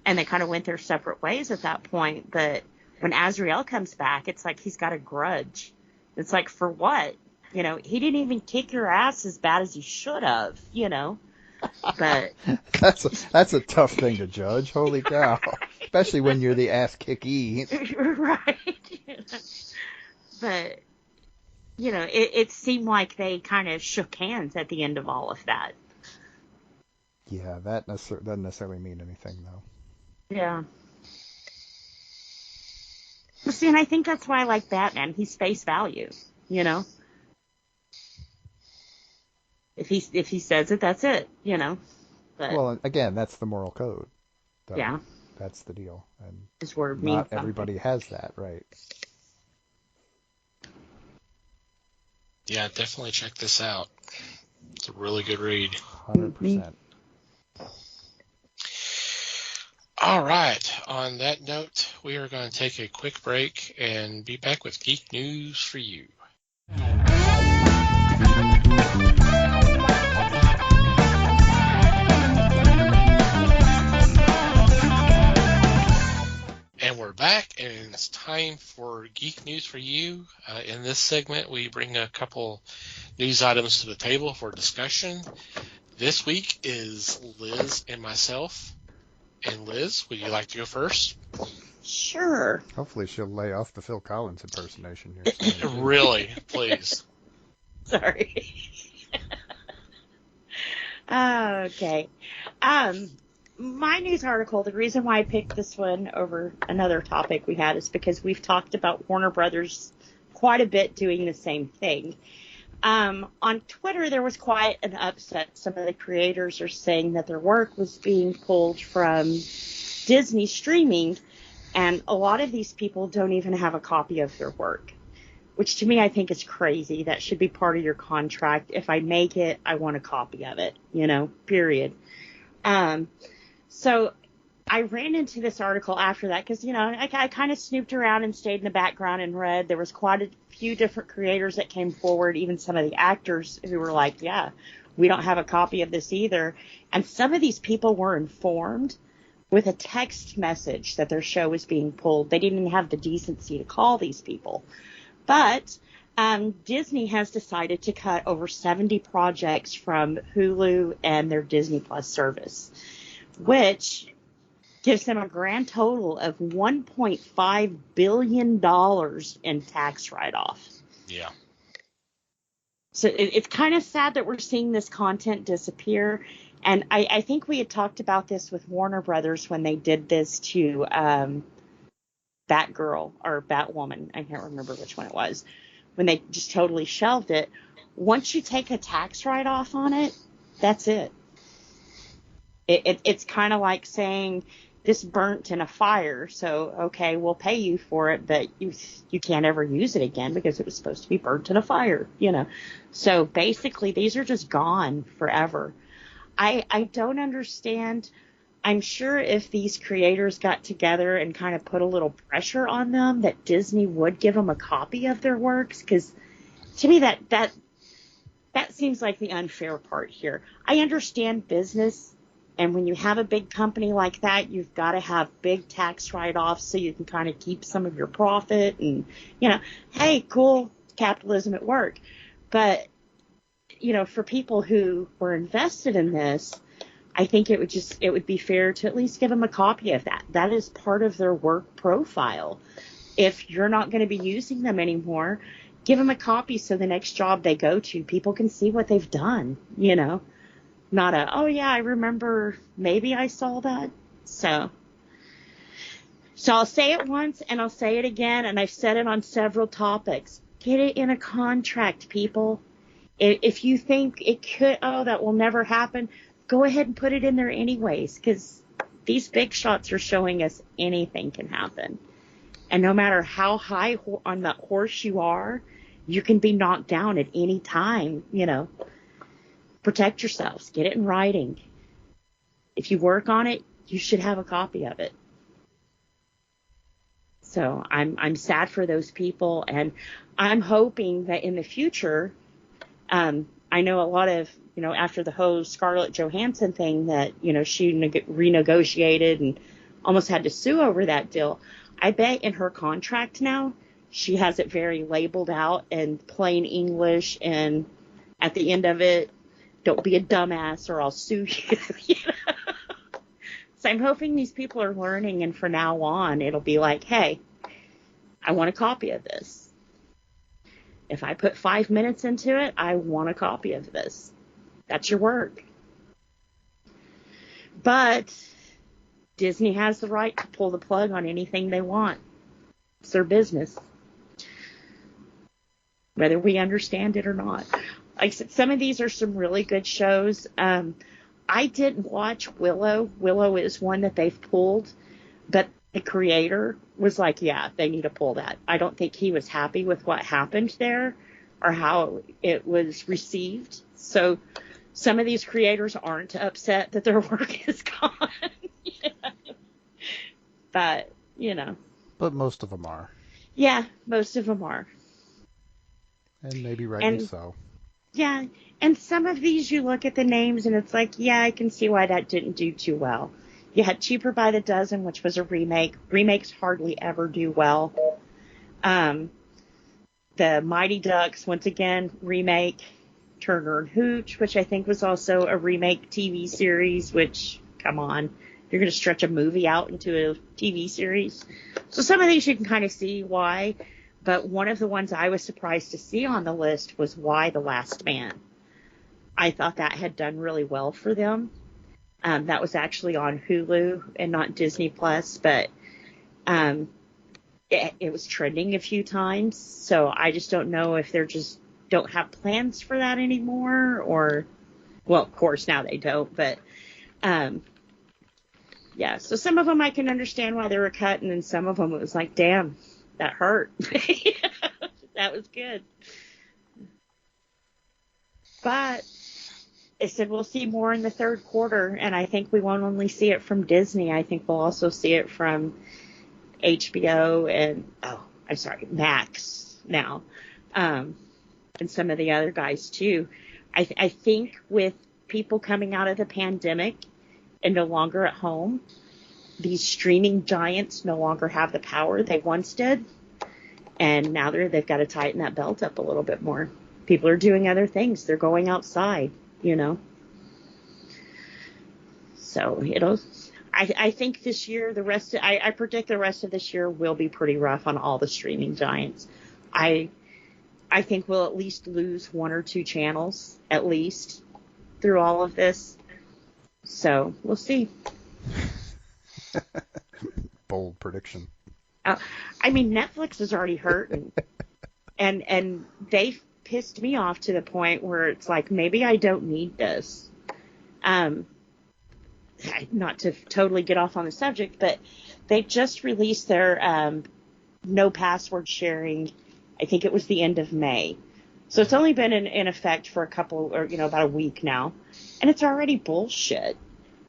And they kind of went their separate ways at that point. But when Azrael comes back, it's like he's got a grudge. It's like, for what? You know, he didn't even kick your ass as bad as he should have, you know. But that's a tough thing to judge. Holy cow. Especially when you're the ass kicky. Right. But, you know, it seemed like they kind of shook hands at the end of all of that. Yeah, that doesn't necessarily mean anything, though. Yeah. Well, see, and I think that's why I like Batman. He's face value, you know. If he says it, that's it, you know. But, well, again, that's the moral code. Though. Yeah. That's the deal. And his word not means everybody has that, right? Yeah, definitely check this out. It's a really good read. 100%. All right. On that note, we are going to take a quick break and be back with Geek News for you. And we're back, and it's time for Geek News for you. In this segment, we bring a couple news items to the table for discussion. This week is Liz and myself. And Liz, would you like to go first? Sure. Hopefully she'll lay off the Phil Collins impersonation here soon. Really, please. Sorry. Okay. My news article, the reason why I picked this one over another topic we had is because we've talked about Warner Brothers quite a bit doing the same thing. On Twitter, there was quite an upset. Some of the creators are saying that their work was being pulled from Disney streaming, and a lot of these people don't even have a copy of their work, which to me I think is crazy. That should be part of your contract. If I make it, I want a copy of it, period. So I ran into this article after that because, I kind of snooped around and stayed in the background and read. There was quite a few different creators that came forward, even some of the actors who were like, yeah, we don't have a copy of this either. And some of these people were informed with a text message that their show was being pulled. They didn't even have the decency to call these people. But Disney has decided to cut over 70 projects from Hulu and their Disney Plus service, which gives them a grand total of $1.5 billion in tax write-off. Yeah. So it's kind of sad that we're seeing this content disappear. And I think we had talked about this with Warner Brothers when they did this to Batgirl or Batwoman. I can't remember which one it was. When they just totally shelved it. Once you take a tax write-off on it, that's it. It's kind of like saying this burnt in a fire, so okay, we'll pay you for it, but you can't ever use it again because it was supposed to be burnt in a fire, So basically, these are just gone forever. I don't understand. I'm sure if these creators got together and kind of put a little pressure on them, that Disney would give them a copy of their works, because to me that seems like the unfair part here. I understand business. And when you have a big company like that, you've got to have big tax write-offs so you can kind of keep some of your profit and, hey, cool, capitalism at work. But, for people who were invested in this, I think it would be fair to at least give them a copy of that. That is part of their work profile. If you're not going to be using them anymore, give them a copy so the next job they go to, people can see what they've done, Not oh yeah, I remember, maybe I saw that. So I'll say it once and I'll say it again, and I've said it on several topics. Get it in a contract, people. If you think it could, that will never happen, go ahead and put it in there anyways, because these big shots are showing us anything can happen. And no matter how high on that horse you are, you can be knocked down at any time, Protect yourselves. Get it in writing. If you work on it, you should have a copy of it. So I'm sad for those people, and I'm hoping that in the future, I know a lot of, after the whole Scarlett Johansson thing that, she renegotiated and almost had to sue over that deal. I bet in her contract now, she has it very labeled out in plain English, and at the end of it, don't be a dumbass or I'll sue you. So I'm hoping these people are learning, and from now on, it'll be like, hey, I want a copy of this. If I put 5 minutes into it, I want a copy of this. That's your work. But Disney has the right to pull the plug on anything they want. It's their business. Whether we understand it or not. Like I said, some of these are some really good shows. I didn't watch Willow. Willow is one that they've pulled, but the creator was like, yeah, they need to pull that. I don't think he was happy with what happened there or how it was received. So some of these creators aren't upset that their work is gone. But, But most of them are. Yeah, most of them are. And maybe rightly so. Yeah, and some of these you look at the names and it's like, yeah, I can see why that didn't do too well. You had Cheaper by the Dozen, which was a remake. Remakes hardly ever do well. The Mighty Ducks, once again, remake. Turner and Hooch, which I think was also a remake TV series, which, come on, you're going to stretch a movie out into a TV series. So some of these you can kind of see why. But one of the ones I was surprised to see on the list was Y: The Last Man. I thought that had done really well for them. That was actually on Hulu and not Disney Plus, but it was trending a few times. So I just don't know if they're just don't have plans for that anymore, or, well, of course now they don't, but yeah. So some of them I can understand why they were cut, and then some of them it was like, damn, that hurt. That was good. But I said we'll see more in the third quarter, and I think we won't only see it from Disney. I think we'll also see it from HBO and, Max now, and some of the other guys too. I think with people coming out of the pandemic and no longer at home, these streaming giants no longer have the power they once did, and now they've got to tighten that belt up a little bit more. People are doing other things. They're going outside, you know. So I think this year, I predict the rest of this year will be pretty rough on all the streaming giants. I think we'll at least lose one or two channels, at least, through all of this. So we'll see. Bold prediction. I mean, Netflix is already hurt, and they've pissed me off to the point where it's like, maybe I don't need this. Not to totally get off on the subject, but they just released their no password sharing. I think it was the end of May. So it's only been in effect for about a week now. And it's already bullshit.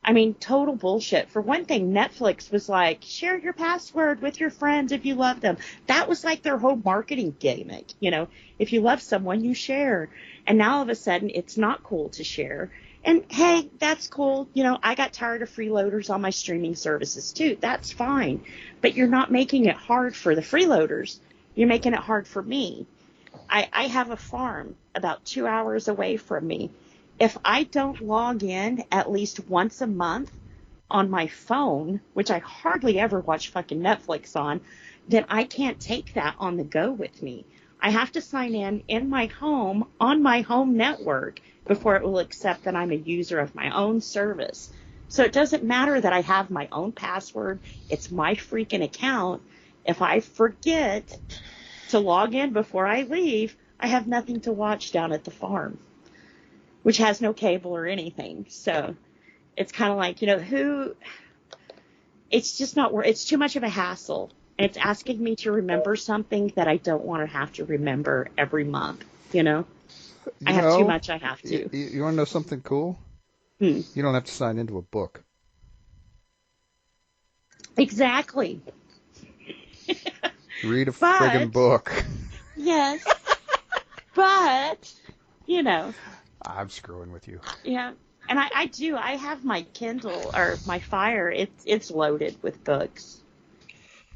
I mean, total bullshit. For one thing, Netflix was like, share your password with your friends if you love them. That was like their whole marketing gimmick. You know, if you love someone, you share. And now all of a sudden, it's not cool to share. And hey, that's cool. You know, I got tired of freeloaders on my streaming services too. That's fine. But you're not making it hard for the freeloaders. You're making it hard for me. I have a farm about 2 hours away from me. If I don't log in at least once a month on my phone, which I hardly ever watch fucking Netflix on, then I can't take that on the go with me. I have to sign in my home, on my home network, before it will accept that I'm a user of my own service. So it doesn't matter that I have my own password. It's my freaking account. If I forget to log in before I leave, I have nothing to watch down at the farm, which has no cable or anything. So it's kind of like, it's just not worth, it's too much of a hassle. And it's asking me to remember something that I don't want to have to remember every month, I have too much I have to. You want to know something cool? You don't have to sign into a book. Exactly. Read a friggin' book. Yes. But, I'm screwing with you. Yeah. And I do. I have my Kindle or my Fire. It's loaded with books.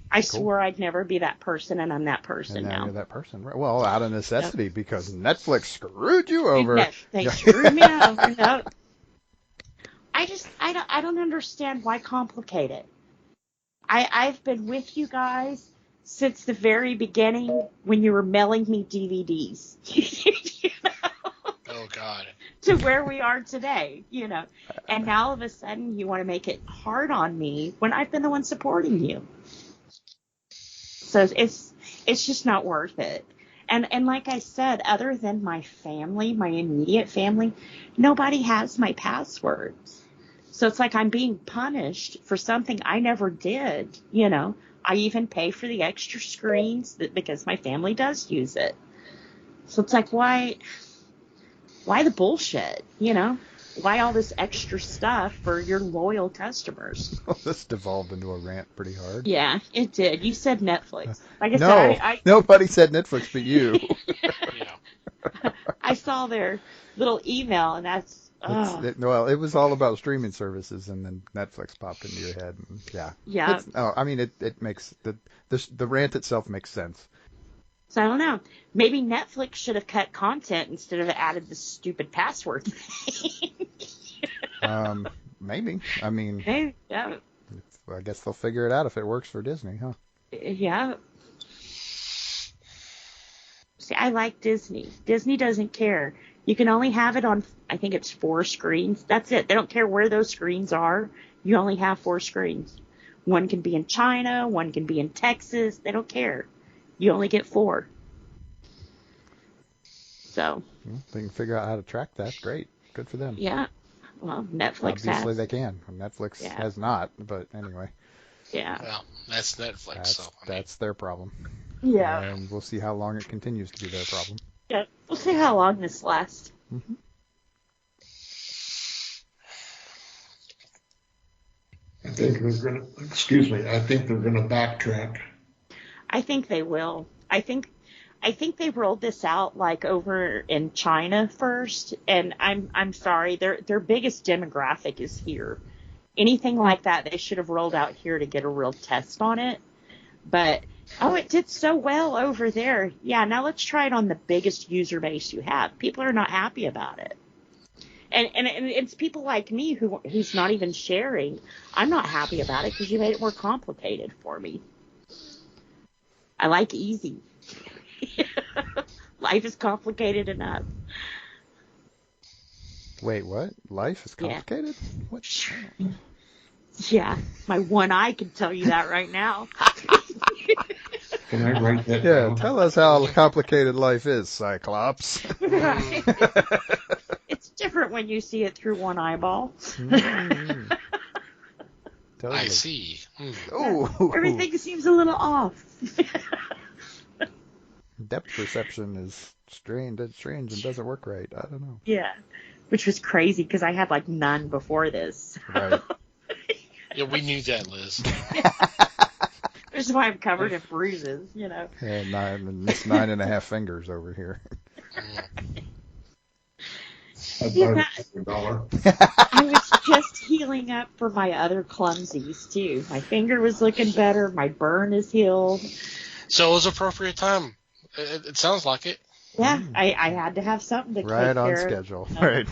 I swore I'd never be that person, and I'm that person and now. You're now. that person, right? Well, out of necessity, because Netflix screwed you over. They screwed me over. No. I don't understand why complicate it. I've been with you guys since the very beginning when you were mailing me DVDs. Oh, God. To where we are today, And now all of a sudden you want to make it hard on me when I've been the one supporting you. So it's just not worth it. And like I said, other than my family, my immediate family, nobody has my passwords. So it's like I'm being punished for something I never did, I even pay for the extra screens because my family does use it. So it's like, why the bullshit, Why all this extra stuff for your loyal customers? Well, this devolved into a rant pretty hard. Yeah, it did. You said Netflix. Like I said, nobody said Netflix but you. Yeah. I saw their little email, and that's... Well, it was all about streaming services, and then Netflix popped into your head. And yeah. It makes the rant itself makes sense. So I don't know. Maybe Netflix should have cut content instead of added this stupid password thing. Maybe. I mean, yeah. I guess they'll figure it out if it works for Disney, huh? Yeah. See, I like Disney. Disney doesn't care. You can only have it on, I think it's 4 screens. That's it. They don't care where those screens are. You only have 4 screens. One can be in China, one can be in Texas. They don't care. You only get 4. So. Well, they can figure out how to track that. Great. Good for them. Yeah. Well, Netflix Obviously has. they can. Netflix has not, but anyway. Yeah. Well, that's Netflix. That's their problem. Yeah. And we'll see how long it continues to be their problem. Yeah. We'll see how long this lasts. Mm-hmm. I think they're gonna backtrack. I think they will. I think they rolled this out like over in China first, and I'm sorry, their biggest demographic is here. Anything like that they should have rolled out here to get a real test on it. But it did so well over there. Yeah, now let's try it on the biggest user base you have. People are not happy about it. And it's people like me who's not even sharing. I'm not happy about it because you made it more complicated for me. I like easy. Life is complicated enough. Wait, what? Life is complicated? Yeah. What? Yeah, my one eye can tell you that right now. Can I write that Yeah, down? tell us how complicated life is, Cyclops. Right. It's different when you see it through one eyeball. Mm. Totally. I see. Ooh. Everything seems a little off. Depth perception is strange and doesn't work right. I don't know. Yeah, which was crazy because I had like none before this. Right. Yeah, we knew that, Liz. Which is why I'm covered in bruises, you know. Yeah, 9.5 fingers over here. Yeah, $1. I was just healing up for my other clumsies too. My finger was looking better. My burn is healed. So it was appropriate time. It sounds like it. Yeah, I had to have something to Right take on care schedule. of. Right.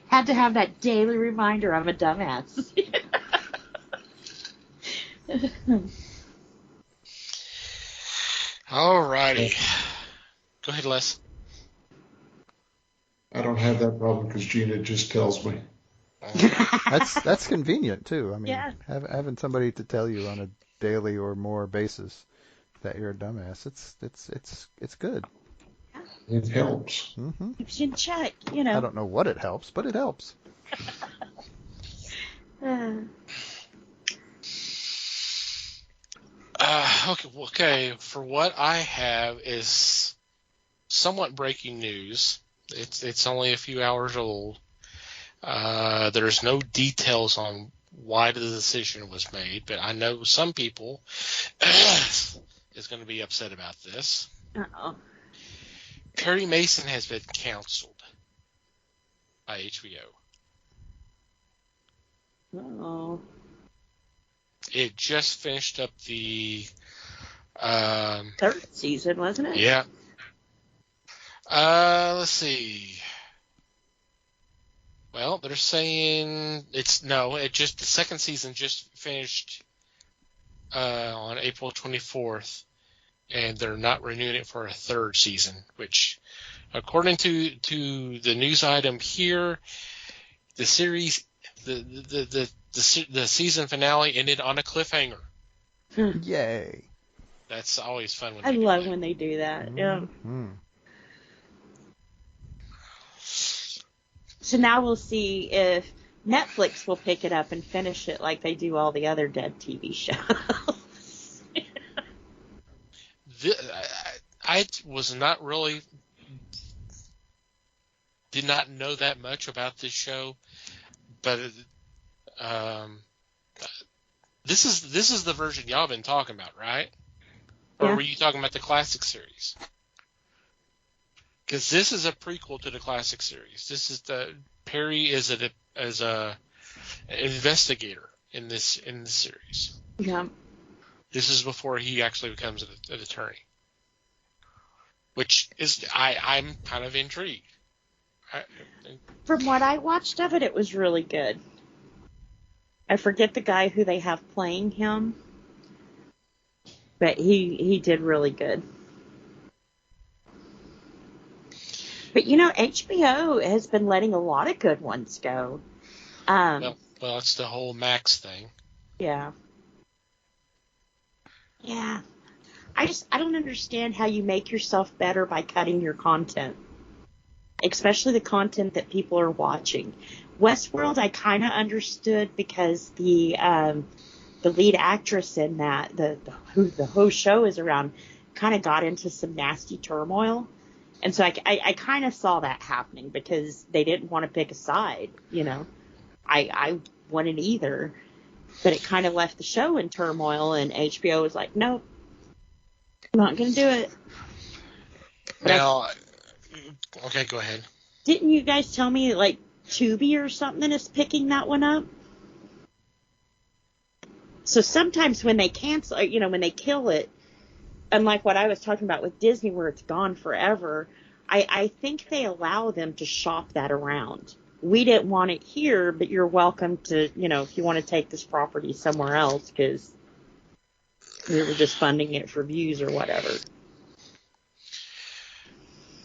Had to have that daily reminder I'm a dumbass. Alrighty. Go ahead, Les. I don't have that problem because Gina just tells me. That's convenient too. I mean, Yeah. having somebody to tell you on a daily or more basis that you're a dumbass, it's good. It helps. Mm-hmm. Keeps you in check, you know. I don't know what it helps, but it helps. Okay. For what I have is somewhat breaking news. It's only a few hours old. There's no details on why the decision was made, but I know some people is going to be upset about this. Uh-oh. Perry Mason has been canceled by HBO. Uh-oh. It just finished up the 3rd season, wasn't it? yeah. Let's see. Well, they're saying the 2nd season just finished on April 24th, and they're not renewing it for a 3rd season, which, according to the news item here, the series, the season finale ended on a cliffhanger. Yay. That's always fun when I they do love that. when they do that. Yeah. Mm-hmm. So now we'll see if Netflix will pick it up and finish it like they do all the other dead TV shows. I was not really did not know that much about this show, but this is the version y'all been talking about, right? Or Yeah. were you talking about the classic series? Because this is a prequel to the classic series. This is Perry is a investigator in this series. Yeah. This is before he actually becomes an attorney, which is I'm kind of intrigued. From what I watched of it, it was really good. I forget the guy who they have playing him, but he did really good. But HBO has been letting a lot of good ones go. Well, it's the whole Max thing. Yeah. Yeah. I don't understand how you make yourself better by cutting your content, especially the content that people are watching. Westworld, I kind of understood because the lead actress in that, who the whole show is around, kind of got into some nasty turmoil. And so I kind of saw that happening because they didn't want to pick a side, I wouldn't either. But it kind of left the show in turmoil, and HBO was like, nope, I'm not going to do it. Now, okay, go ahead. Didn't you guys tell me, like, Tubi or something is picking that one up? So sometimes when they cancel, when they kill it, unlike what I was talking about with Disney where it's gone forever, I think they allow them to shop that around. We didn't want it here, but you're welcome to, if you want to take this property somewhere else because we were just funding it for views or whatever.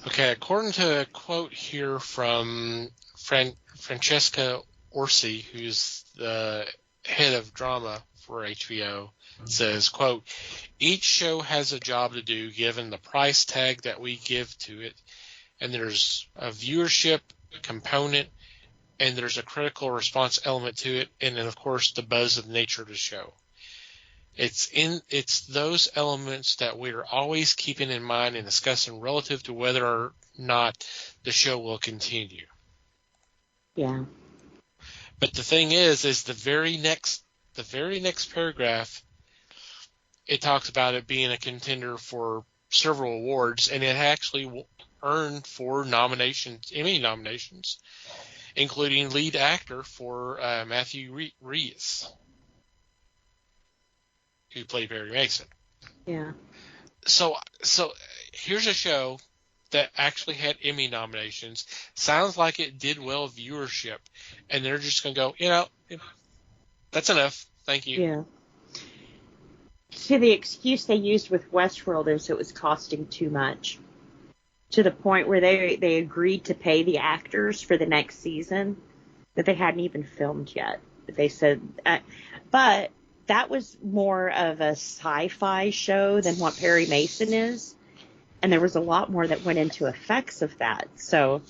Okay, according to a quote here from Francesca Orsi, who's the head of drama for HBO, says, quote, each show has a job to do given the price tag that we give to it, and there's a viewership component, and there's a critical response element to it, and then, of course, the buzz of the nature of the show. It's those elements that we're always keeping in mind and discussing relative to whether or not the show will continue. Yeah. But the thing is the very next paragraph, it talks about it being a contender for several awards, and it actually earned 4 nominations, Emmy nominations, including lead actor for Matthew Rhys, who played Barry Mason. Yeah. So here's a show that actually had Emmy nominations. Sounds like it did well viewership, and they're just going to go, that's enough. Thank you. Yeah. See, the excuse they used with Westworld is it was costing too much, to the point where they agreed to pay the actors for the next season that they hadn't even filmed yet. They said, but that was more of a sci-fi show than what Perry Mason is, and there was a lot more that went into effects of that. So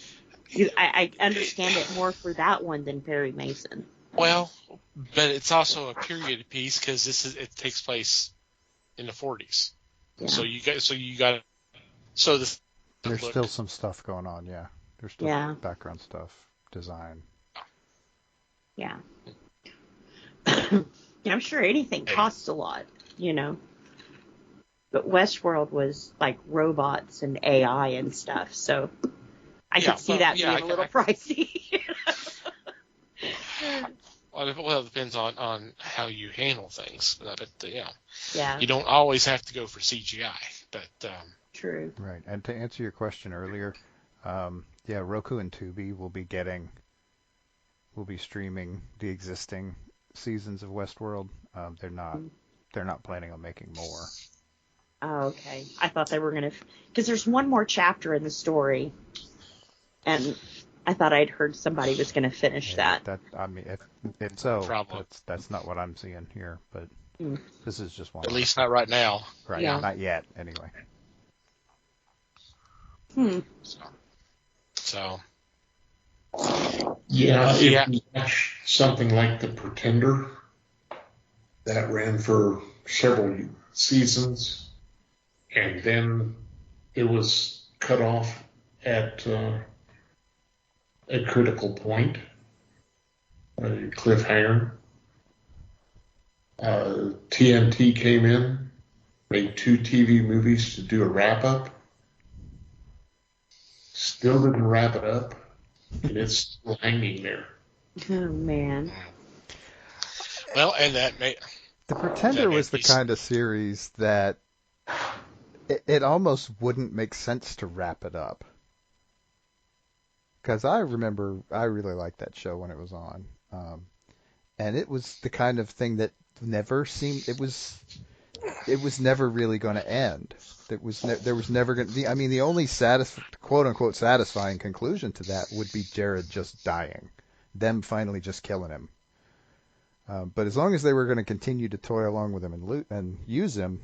I understand it more for that one than Perry Mason. Well, but it's also a period piece because it takes place in the 40s. Yeah. There's still some stuff going on, yeah. There's still background stuff, design. Yeah. I'm sure anything costs a lot, But Westworld was like robots and AI and stuff, so I could see that being a little pricey. Well, it depends on how you handle things. But yeah, you don't always have to go for CGI. But true. Right, and to answer your question earlier, Roku and Tubi will be streaming the existing seasons of Westworld. They're not planning on making more. Oh, okay. I thought they were going to, because there's one more chapter in the story, and I thought I'd heard somebody was going to finish that. If so, that's not what I'm seeing here, but this is just one. At least not right now. Right, yeah. Not yet, anyway. So. Yeah, if you watch something like The Pretender, that ran for several seasons, and then it was cut off at a critical point, a cliffhanger. TNT came in, made 2 TV movies to do a wrap-up. Still didn't wrap it up. And it's still hanging there. Oh, man. Well, and that may... The Pretender was the kind of series that it almost wouldn't make sense to wrap it up. Because I remember I really liked that show when it was on. And it was the kind of thing that never seemed... it was never really going to end. There was never going to be. I mean, the only quote unquote satisfying conclusion to that would be Jared just dying, them finally just killing him. But as long as they were going to continue to toy along with him and use him,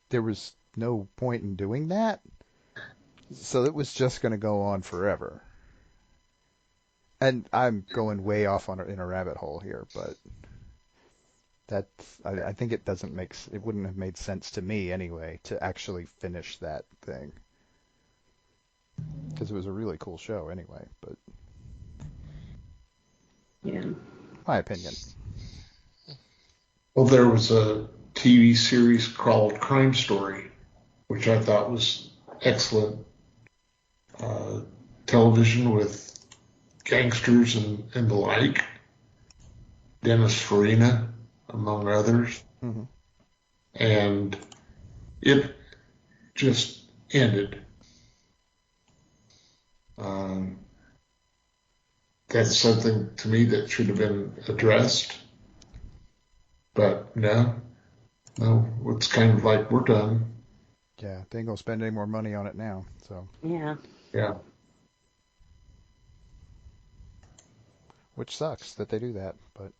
there was no point in doing that. So it was just going to go on forever. And I'm going way off in a rabbit hole here, but I think it wouldn't have made sense to me anyway to actually finish that thing. Because it was a really cool show anyway, but Yeah. my opinion. Well, there was a TV series called Crime Story, which I thought was excellent television with gangsters and the like. Dennis Farina, among others. Mm-hmm. And it just ended. That's something to me that should have been addressed. But no, it's kind of like we're done. Yeah, they ain't gonna spend any more money on it now. So Yeah. Yeah. which sucks that they do that, but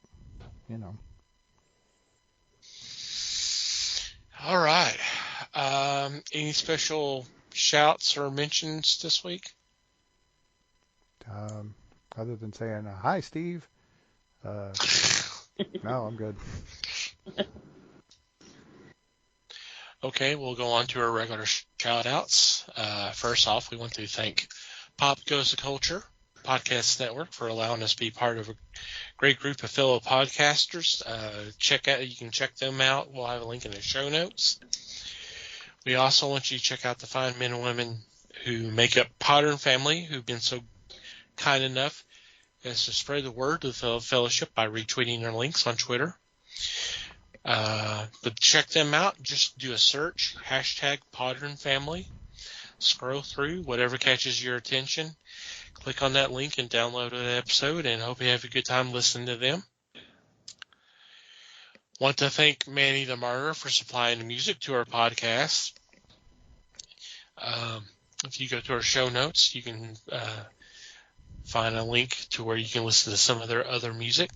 you know. All right. Any special shouts or mentions this week? Other than saying hi, Steve. No, I'm good. Okay, we'll go on to our regular shout-outs. First off, we want to thank Pop Goes the Culture Podcast Network for allowing us to be part of a great group of fellow podcasters. You can check them out. We'll have a link in the show notes. We also want you to check out the fine men and women who make up Podern Family, who've been so kind enough as to spread the word of the fellowship by retweeting their links on Twitter. But check them out. Just do a search, #Podern Family. Scroll through, whatever catches your attention. Click on that link and download an episode, and hope you have a good time listening to them. Want to thank Manny the Martyr for supplying the music to our podcast. If you go to our show notes, you can find a link to where you can listen to some of their other music.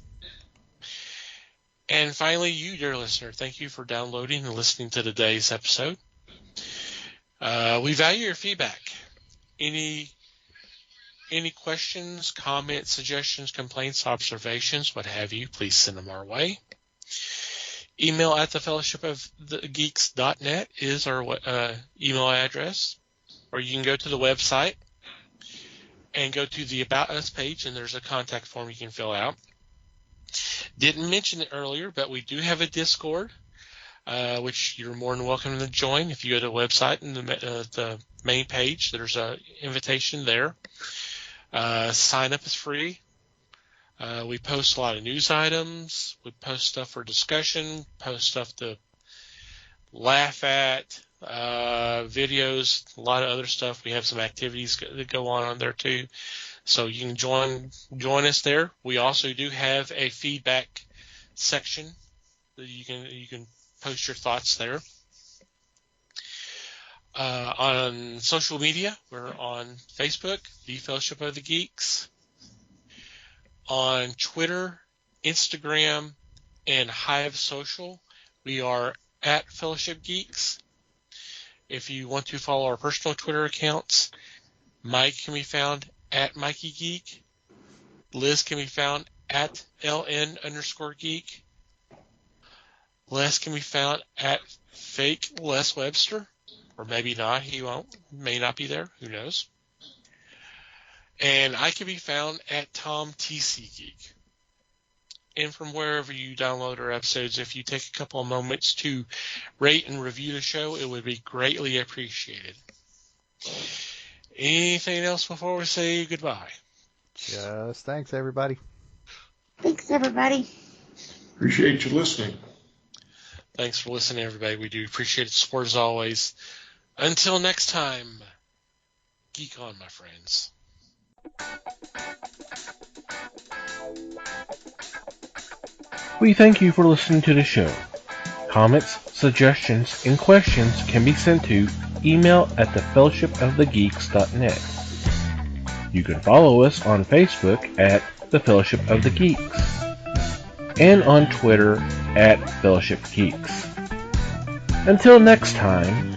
And finally, you, dear listener, thank you for downloading and listening to today's episode. We value your feedback. Any questions, comments, suggestions, complaints, observations, what have you, please send them our way. Email at thefellowshipofthegeeks.net is our email address. Or you can go to the website and go to the About Us page, and there's a contact form you can fill out. Didn't mention it earlier, but we do have a Discord, which you're more than welcome to join. If you go to the website and the main page, there's an invitation there. Sign up is free. We post a lot of news items. We post stuff for discussion, post stuff to laugh at, videos, a lot of other stuff. We have some activities that go on there too. So you can join us there. We also do have a feedback section that you can post your thoughts there. On social media, we're on Facebook, The Fellowship of the Geeks. On Twitter, Instagram, and Hive Social, we are at Fellowship Geeks. If you want to follow our personal Twitter accounts, Mike can be found at Mikey Geek. Liz can be found at LN_Geek. Les can be found at Fake Les Webster. Or maybe not. He may not be there. Who knows? And I can be found at Tom TC Geek. And from wherever you download our episodes, if you take a couple of moments to rate and review the show, it would be greatly appreciated. Anything else before we say goodbye? Just thanks, everybody. Thanks, everybody. Appreciate you listening. Thanks for listening, everybody. We do appreciate the support as always. Until next time, geek on, my friends. We thank you for listening to the show. Comments, suggestions, and questions can be sent to email@thefellowshipofthegeeks.net. You can follow us on Facebook at The Fellowship of the Geeks and on Twitter at Fellowship Geeks. Until next time,